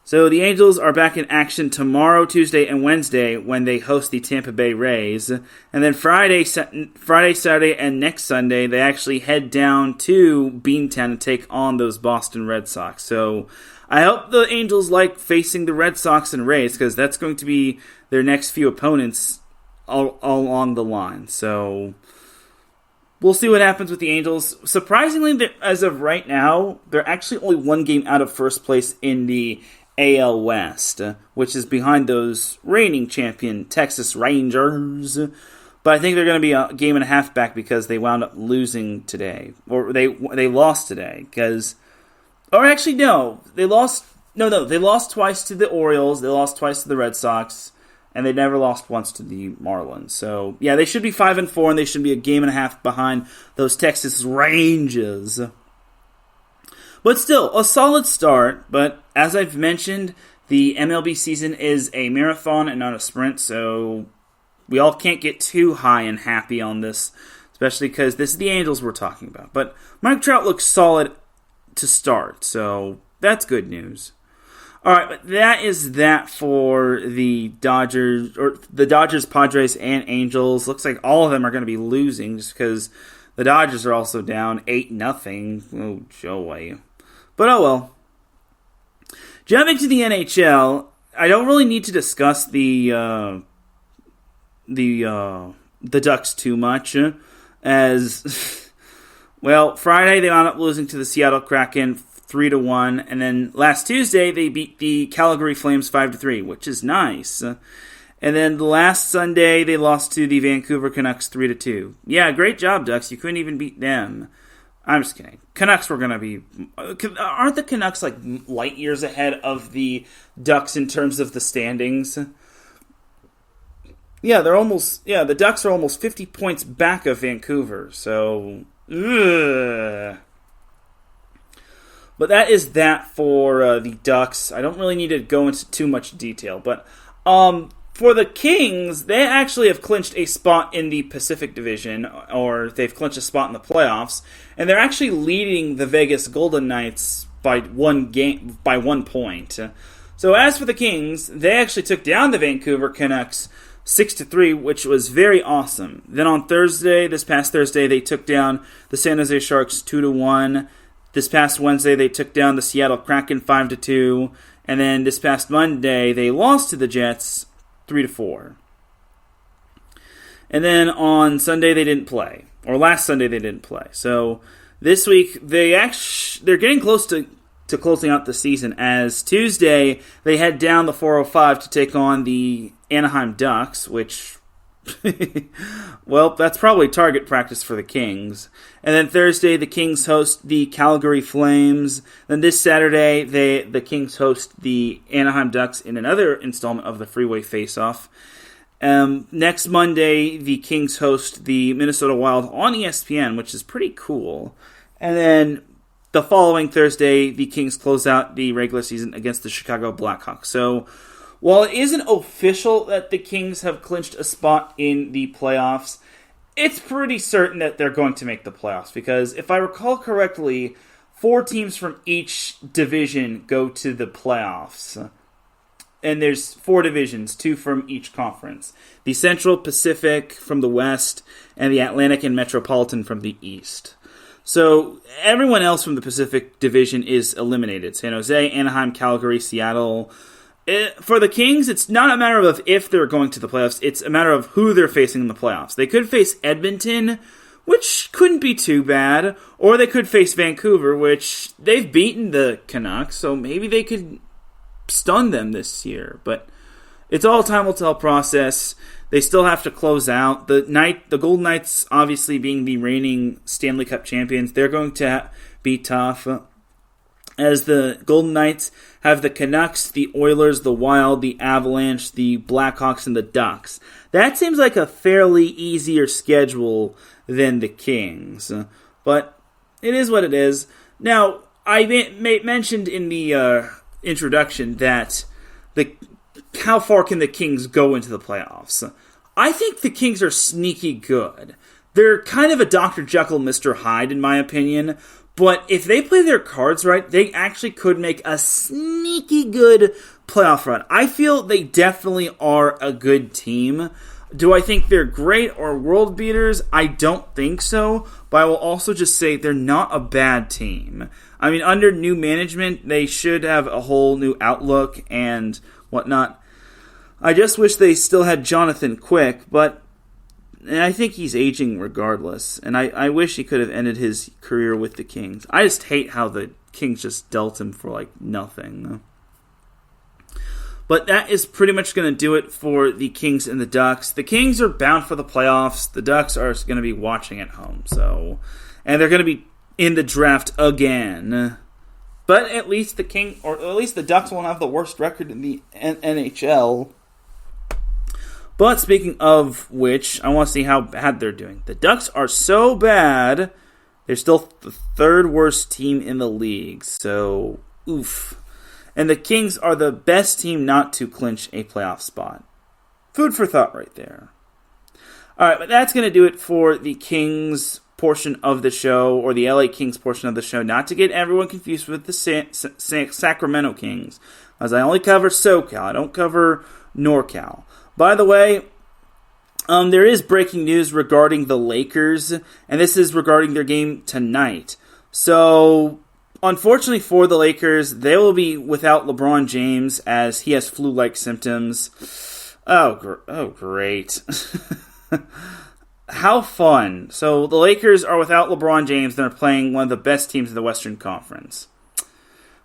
So the Angels are back in action tomorrow, Tuesday, and Wednesday when they host the Tampa Bay Rays. And then Friday, Saturday, and next Sunday, they actually head down to Beantown to take on those Boston Red Sox. So I hope the Angels like facing the Red Sox and Rays because that's going to be their next few opponents all along the line. So we'll see what happens with the Angels. Surprisingly, as of right now, they're actually only one game out of first place in the AL West, which is behind those reigning champion Texas Rangers. But I think they're going to be a game and a half back because they wound up losing today. Or they lost today. Or actually, no. They lost twice to the Orioles. They lost twice to the Red Sox. And they never lost once to the Marlins. So, yeah, they should be 5-4, and they should be a game and a half behind those Texas Rangers. But still, a solid start. But as I've mentioned, the MLB season is a marathon and not a sprint, so we all can't get too high and happy on this, especially because this is the Angels we're talking about. But Mike Trout looks solid to start, so that's good news. All right, but that is that for the Dodgers, Padres, and Angels. Looks like all of them are going to be losing just because the Dodgers are also down 8-0. Oh, joy. But oh well. Jumping to the NHL, I don't really need to discuss the Ducks too much, as well. Friday they wound up losing to the Seattle Kraken 3-1, and then last Tuesday they beat the Calgary Flames 5-3, which is nice. And then last Sunday they lost to the Vancouver Canucks 3-2. Yeah, great job, Ducks. You couldn't even beat them. I'm just kidding. Canucks were going to be... Aren't the Canucks like light years ahead of the Ducks in terms of the standings? Yeah, the Ducks are almost 50 points back of Vancouver, so... Ugh. But that is that for the Ducks. I don't really need to go into too much detail, but... For the Kings, they actually have clinched a spot in the Pacific Division, or they've clinched a spot in the playoffs, and they're actually leading the Vegas Golden Knights by 1 point. So as for the Kings, they actually took down the Vancouver Canucks 6-3, which was very awesome. Then on this past Thursday, they took down the San Jose Sharks 2-1. This past Wednesday, they took down the Seattle Kraken 5-2, and then this past Monday, they lost to the Jets 3-4. And then on Sunday they didn't play, or last Sunday they didn't play. So this week they're getting close to closing out the season. As Tuesday they head down the 405 to take on the Anaheim Ducks, which Well, that's probably target practice for the Kings. And then Thursday, the Kings host the Calgary Flames. Then this Saturday, the Kings host the Anaheim Ducks in another installment of the Freeway Face-Off. Next Monday, the Kings host the Minnesota Wild on ESPN, which is pretty cool. And then the following Thursday, the Kings close out the regular season against the Chicago Blackhawks. So, while it isn't official that the Kings have clinched a spot in the playoffs, it's pretty certain that they're going to make the playoffs. Because if I recall correctly, 4 teams from each division go to the playoffs. And there's 4 divisions, 2 from each conference. The Central Pacific from the West, and the Atlantic and Metropolitan from the East. So everyone else from the Pacific Division is eliminated. San Jose, Anaheim, Calgary, Seattle. For the Kings, it's not a matter of if they're going to the playoffs. It's a matter of who they're facing in the playoffs. They could face Edmonton, which couldn't be too bad. Or they could face Vancouver, which they've beaten the Canucks. So maybe they could stun them this year. But it's all time will tell process. They still have to close out. The Golden Knights, obviously being the reigning Stanley Cup champions, they're going to be tough. As the Golden Knights have the Canucks, the Oilers, the Wild, the Avalanche, the Blackhawks, and the Ducks. That seems like a fairly easier schedule than the Kings. But it is what it is. Now, I mentioned in the introduction that how far can the Kings go into the playoffs? I think the Kings are sneaky good. They're kind of a Dr. Jekyll, Mr. Hyde, in my opinion. But if they play their cards right, they actually could make a sneaky good playoff run. I feel they definitely are a good team. Do I think they're great or world beaters? I don't think so. But I will also just say they're not a bad team. I mean, under new management, they should have a whole new outlook and whatnot. I just wish they still had Jonathan Quick, but I think he's aging regardless. And I wish he could have ended his career with the Kings. I just hate how the Kings just dealt him for like nothing. But that is pretty much going to do it for the Kings and the Ducks. The Kings are bound for the playoffs. The Ducks are going to be watching at home. And they're going to be in the draft again. But at least the Ducks won't have the worst record in the NHL. But speaking of which, I want to see how bad they're doing. The Ducks are so bad, they're still the 3rd worst team in the league. So, oof. And the Kings are the best team not to clinch a playoff spot. Food for thought right there. Alright, but that's going to do it for the Kings portion of the show, or the LA Kings portion of the show. Not to get everyone confused with the Sacramento Kings, as I only cover SoCal. I don't cover NorCal. By the way, there is breaking news regarding the Lakers, and this is regarding their game tonight. So, unfortunately for the Lakers, they will be without LeBron James as he has flu-like symptoms. Oh, great. How fun. So, the Lakers are without LeBron James, and they're playing one of the best teams in the Western Conference.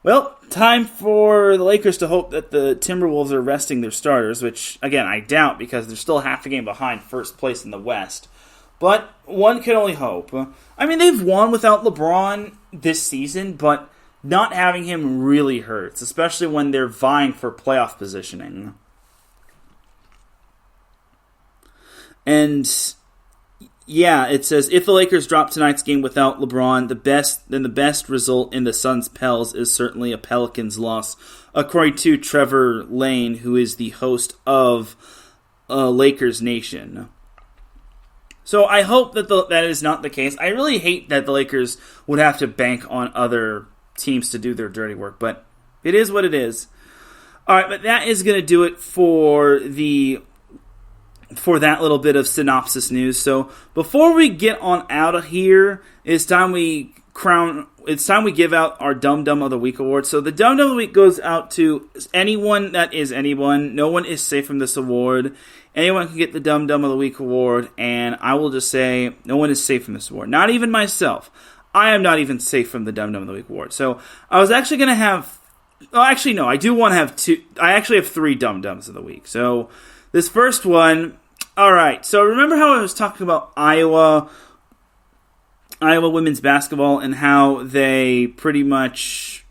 Well, time for the Lakers to hope that the Timberwolves are resting their starters, which, again, I doubt because they're still half a game behind first place in the West. But one can only hope. I mean, they've won without LeBron this season, but not having him really hurts, especially when they're vying for playoff positioning. And yeah, it says, if the Lakers drop tonight's game without LeBron, the best result in the Suns' Pels is certainly a Pelicans loss, according to Trevor Lane, who is the host of Lakers Nation. So I hope that that is not the case. I really hate that the Lakers would have to bank on other teams to do their dirty work, but it is what it is. All right, but that is going to do it for that little bit of synopsis news. So before we get on out of here, it's time we give out our Dum Dum of the Week award. So the Dum Dum of the Week goes out to anyone that is anyone. No one is safe from this award. Anyone can get the Dum Dum of the Week award, and I will just say no one is safe from this award. Not even myself. I am not even safe from the Dum Dum of the Week award. So I was actually going to have... Well, actually, no. I do want to have two... I actually have 3 Dum Dums of the Week. So this first one All right, so remember how I was talking about Iowa women's basketball and how they pretty much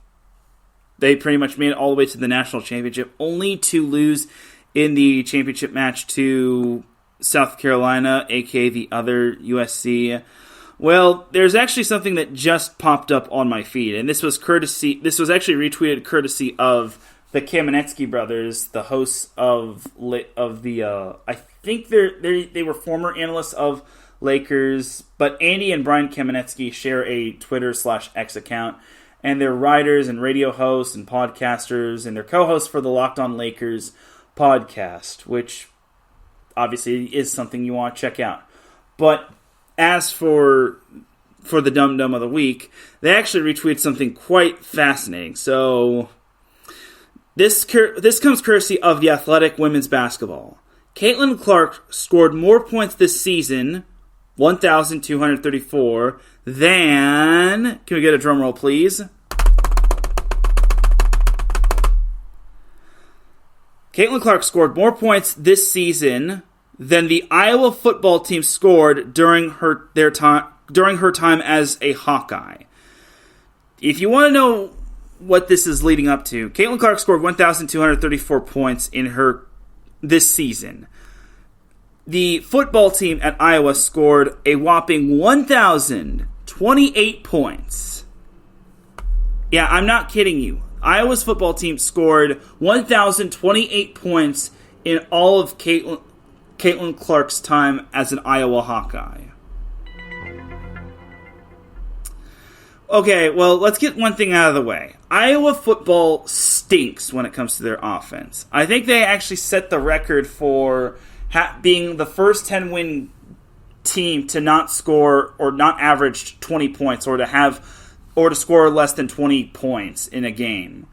made it all the way to the national championship, only to lose in the championship match to South Carolina, aka the other USC. Well, there's actually something that just popped up on my feed, and this was actually retweeted courtesy of the Kamenetsky brothers, the hosts of the I think they were former analysts of Lakers, but Andy and Brian Kamenetsky share a Twitter/X account, and they're writers and radio hosts and podcasters, and they're co-hosts for the Locked On Lakers podcast, which obviously is something you want to check out. But as for the Dum Dum of the Week, they actually retweeted something quite fascinating. So this comes courtesy of The Athletic Women's Basketball. Caitlin Clark scored more points this season, 1,234, than... Can we get a drum roll, please? Caitlin Clark scored more points this season than the Iowa football team scored during her time as a Hawkeye. If you want to know what this is leading up to, Caitlin Clark scored 1,234 points in her this season. The football team at Iowa scored a whopping 1,028 points. Yeah, I'm not kidding you. Iowa's football team scored 1,028 points in all of Caitlin Clark's time as an Iowa Hawkeye. Okay, well, let's get one thing out of the way. Iowa football stinks when it comes to their offense. I think they actually set the record for being the first 10-win team to not score or not average 20 points or to score less than 20 points in a game.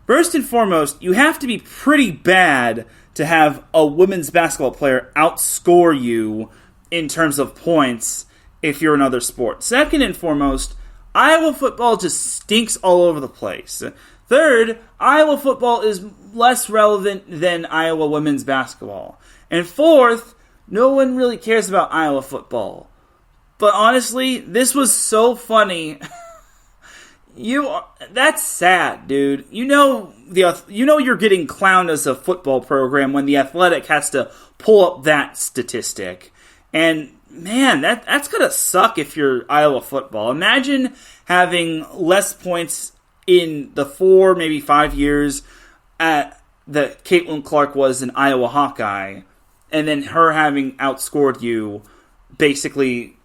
First and foremost, you have to be pretty bad to have a women's basketball player outscore you in terms of points if you're another sport. Second and foremost, Iowa football just stinks all over the place. Third, Iowa football is less relevant than Iowa women's basketball. And fourth, no one really cares about Iowa football. But honestly, this was so funny. That's sad, dude. You know you're getting clowned as a football program when The Athletic has to pull up that statistic. And man, that's gonna suck if you're Iowa football. Imagine having less points in the 4, maybe 5 years that Caitlin Clark was an Iowa Hawkeye, and then her having outscored you basically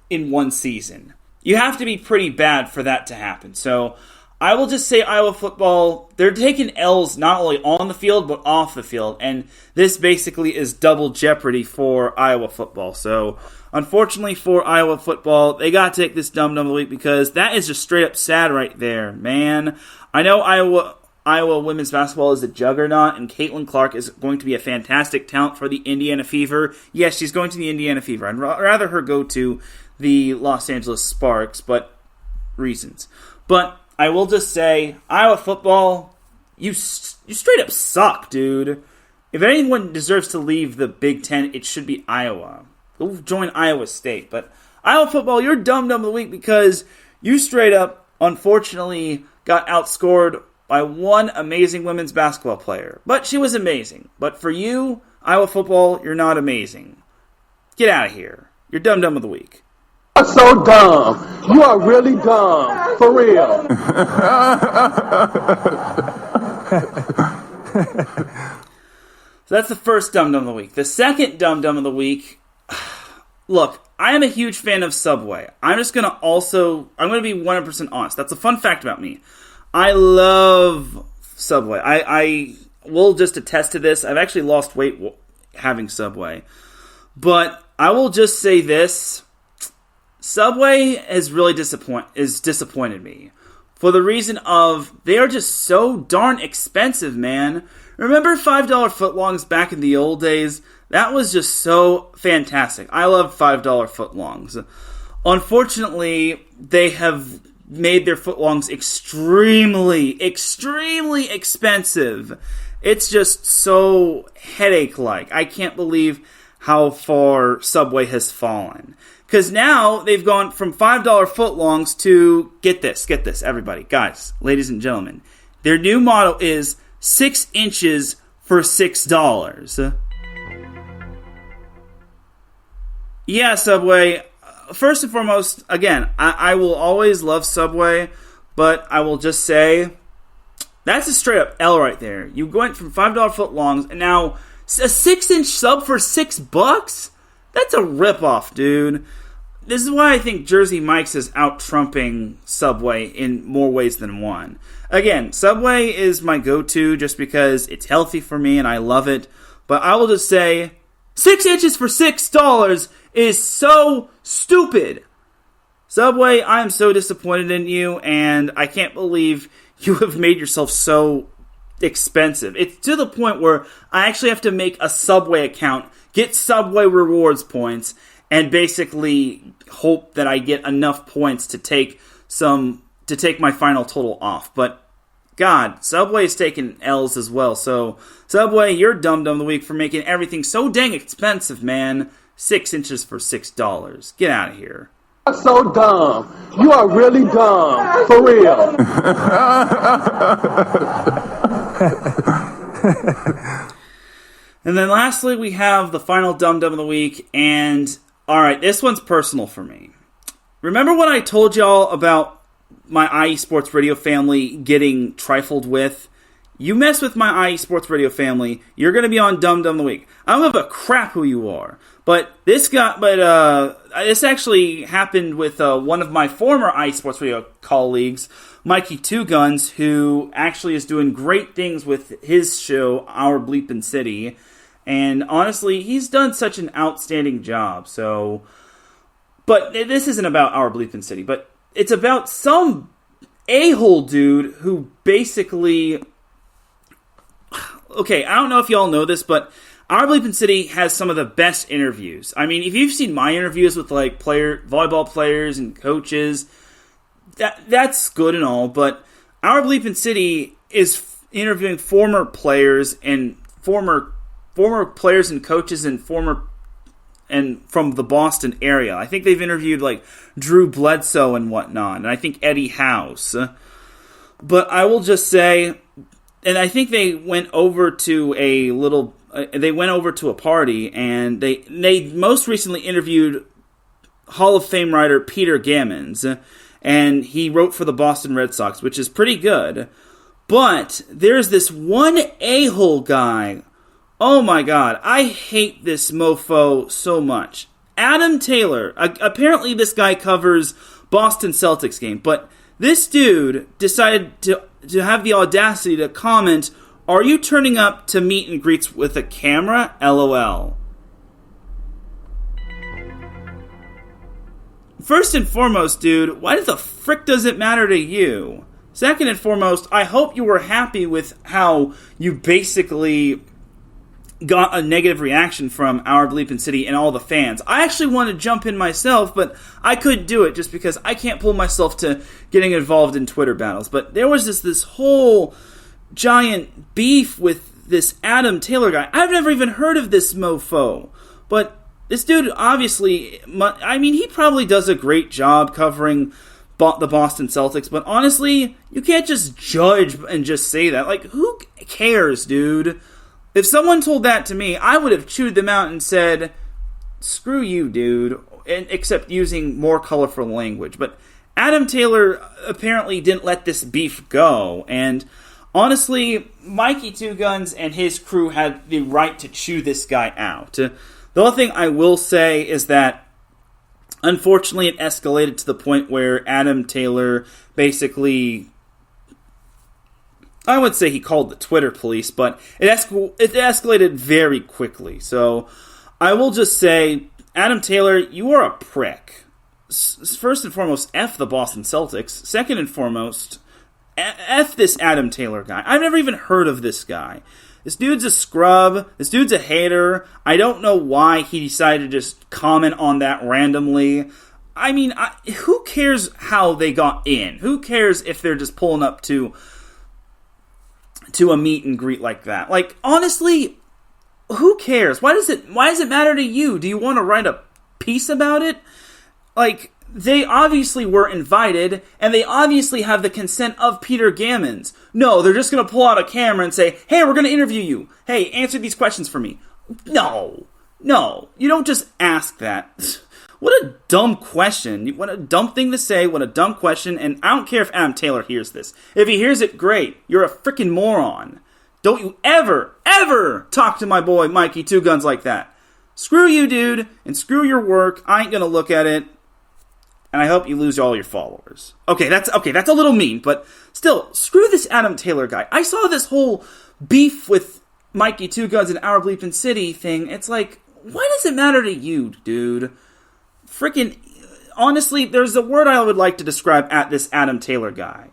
in one season. You have to be pretty bad for that to happen. So I will just say Iowa football, they're taking L's not only on the field, but off the field. And this basically is double jeopardy for Iowa football. So unfortunately for Iowa football, they got to take this Dum Dum of the Week because that is just straight up sad right there, man. I know Iowa women's basketball is a juggernaut, and Caitlin Clark is going to be a fantastic talent for the Indiana Fever. Yes, she's going to the Indiana Fever. I'd rather her go to the Los Angeles Sparks, but reasons. But I will just say, Iowa football, you straight up suck, dude. If anyone deserves to leave the Big Ten, it should be Iowa. Go join Iowa State. But Iowa football, you're Dum Dum of the Week because you straight up, unfortunately, got outscored by one amazing women's basketball player. But she was amazing. But for you, Iowa football, you're not amazing. Get out of here. You're Dum Dum of the Week. You're so dumb. You are really dumb. For real. So that's the first Dum Dum of the Week. The second Dum Dum of the Week, look, I am a huge fan of Subway. I'm going to be 100% honest. That's a fun fact about me. I love Subway. I will just attest to this. I've actually lost weight having Subway. But I will just say this. Subway has really disappointed me. For the reason of, they are just so darn expensive, man. Remember $5 footlongs back in the old days? That was just so fantastic. I love $5 footlongs. Unfortunately, they have made their footlongs extremely, extremely expensive. It's just so headache-like. I can't believe how far Subway has fallen. Because now they've gone from $5 footlongs to, get this, everybody, guys, ladies and gentlemen. Their new model is 6 inches for $6. Yeah, Subway. First and foremost, again, I will always love Subway, but I will just say, that's a straight up L right there. You went from $5 footlongs, and now a 6-inch sub for $6? That's a ripoff, dude. This is why I think Jersey Mike's is out-trumping Subway in more ways than one. Again, Subway is my go-to just because it's healthy for me and I love it. But I will just say, 6 inches for $6 is so stupid. Subway, I am so disappointed in you, and I can't believe you have made yourself so expensive. It's to the point where I actually have to make a Subway account, get Subway rewards points, and basically hope that I get enough points to take my final total off. But God, Subway's taking L's as well. So Subway, you're dum-dum of the week for making everything so dang expensive, man. 6 inches for $6. Get out of here. You're so dumb. You are really dumb. For real. And then lastly, we have the final dum-dum of the week. And, alright, this one's personal for me. Remember when I told y'all about my IE Sports Radio family getting trifled with? You mess with my IE Sports Radio family, you're going to be on Dum Dum of the Week. I don't give a crap who you are. But this actually happened with one of my former IE Sports Radio colleagues, Mikey Two Guns, who actually is doing great things with his show, Our Bleepin' City. And honestly, he's done such an outstanding job. So, but this isn't about Our Bleepin' City, but it's about some a-hole dude who basically... Okay, I don't know if y'all know this, but Our Bleepin' City has some of the best interviews. I mean, if you've seen my interviews with like volleyball players and coaches, that's good and all, but Our Bleepin' City is interviewing former players and former players and coaches and from the Boston area. I think they've interviewed like Drew Bledsoe and whatnot, and I think Eddie House. But I will just say, and I think they went over to a party, and they most recently interviewed Hall of Fame writer Peter Gammons, and he wrote for the Boston Red Sox, which is pretty good. But there's this one a-hole guy. Oh my God, I hate this mofo so much. Adam Taylor. Apparently this guy covers Boston Celtics game, but this dude decided to have the audacity to comment, "Are you turning up to meet and greets with a camera? LOL." First and foremost, dude, why the frick does it matter to you? Second and foremost, I hope you were happy with how you basically got a negative reaction from Our Bleepin' City and all the fans. I actually wanted to jump in myself, but I couldn't do it just because I can't pull myself to getting involved in Twitter battles. But there was this whole giant beef with this Adam Taylor guy. I've never even heard of this mofo. But this dude, obviously, I mean, he probably does a great job covering the Boston Celtics, but honestly, you can't just judge and just say that. Like, who cares, dude? If someone told that to me, I would have chewed them out and said, screw you, dude, except using more colorful language. But Adam Taylor apparently didn't let this beef go, and honestly, Mikey Two Guns and his crew had the right to chew this guy out. The only thing I will say is that, unfortunately, it escalated to the point where Adam Taylor basically... I would say he called the Twitter police, but it escalated very quickly. So I will just say, Adam Taylor, you are a prick. First and foremost, F the Boston Celtics. Second and foremost, F this Adam Taylor guy. I've never even heard of this guy. This dude's a scrub. This dude's a hater. I don't know why he decided to just comment on that randomly. I mean, who cares how they got in? Who cares if they're just pulling up to a meet and greet like that? Like, honestly, who cares? Why does it matter to you? Do you want to write a piece about it? Like, they obviously were invited, and they obviously have the consent of Peter Gammons. No, they're just going to pull out a camera and say, hey, we're going to interview you. Hey, answer these questions for me. No, you don't just ask that. What a dumb question. What a dumb thing to say. What a dumb question. And I don't care if Adam Taylor hears this. If he hears it, great. You're a freaking moron. Don't you ever talk to my boy Mikey Two Guns like that. Screw you, dude, and screw your work. I ain't going to look at it. And I hope you lose all your followers. Okay, that's a little mean, but still, screw this Adam Taylor guy. I saw this whole beef with Mikey Two Guns and Our Bleepin' City thing. It's like, why does it matter to you, dude? Freaking, honestly, there's a word I would like to describe at this Adam Taylor guy.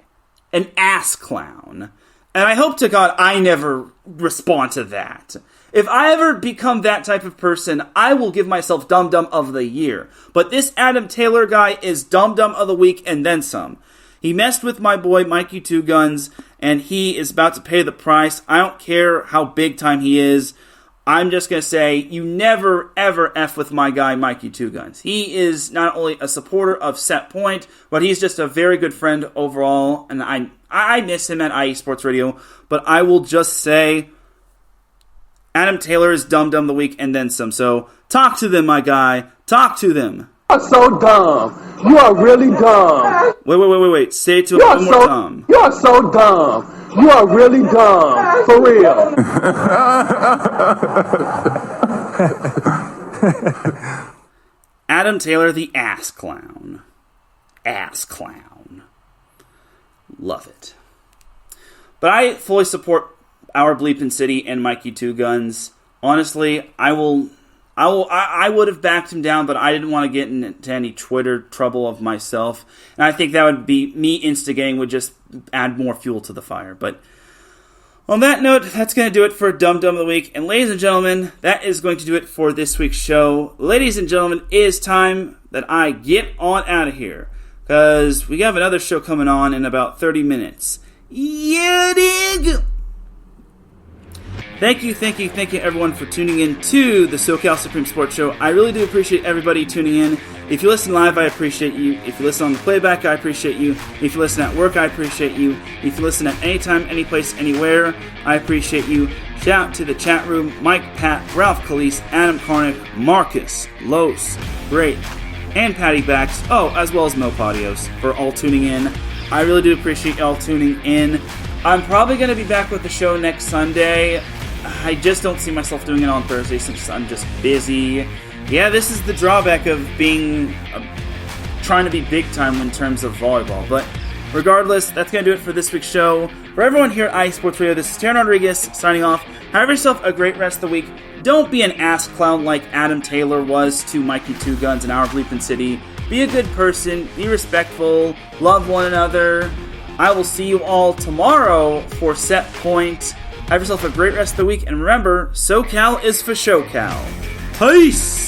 An ass clown. And I hope to God I never respond to that. If I ever become that type of person, I will give myself Dum Dum of the Year. But this Adam Taylor guy is Dum Dum of the Week and then some. He messed with my boy Mikey Two Guns, and he is about to pay the price. I don't care how big time he is. I'm just going to say, you never, ever F with my guy Mikey Two Guns. He is not only a supporter of Set Point, but he's just a very good friend overall, and I miss him at IE Sports Radio. But I will just say, Adam Taylor is Dum Dum the Week and then some. So, talk to them, my guy. Talk to them. You are so dumb. You are really dumb. Wait. Say it to him one more time. You are so dumb. You are really dumb. For real. Adam Taylor, the ass clown. Ass clown. Love it. But I fully support Our Bleepin' City and Mikey Two Guns. Honestly, I would have backed him down, but I didn't want to get into any Twitter trouble of myself. And I think that would be me instigating would just add more fuel to the fire. But on that note, that's going to do it for Dum Dum of the Week. And ladies and gentlemen, that is going to do it for this week's show. Ladies and gentlemen, it is time that I get on out of here, because we have another show coming on in about 30 minutes. Yeah, dig! Thank you, everyone, for tuning in to the SoCal Supreme Sports Show. I really do appreciate everybody tuning in. If you listen live, I appreciate you. If you listen on the playback, I appreciate you. If you listen at work, I appreciate you. If you listen at any time, any place, anywhere, I appreciate you. Shout out to the chat room, Mike, Pat, Ralph Calise, Adam Karnick, Marcus, Los, Great, and Patty Backs, as well as Mo Padios, for all tuning in. I really do appreciate y'all tuning in. I'm probably going to be back with the show next Sunday. I just don't see myself doing it on Thursday since I'm just busy. Yeah, this is the drawback of being trying to be big time in terms of volleyball. But regardless, that's going to do it for this week's show. For everyone here at IE Sports Radio, this is Teran Rodriguez signing off. Have yourself a great rest of the week. Don't be an ass clown like Adam Taylor was to Mikey Two Guns and Our Bleepin' City. Be a good person. Be respectful. Love one another. I will see you all tomorrow for Set Point. Have yourself a great rest of the week, and remember, SoCal is for SoCal. Peace!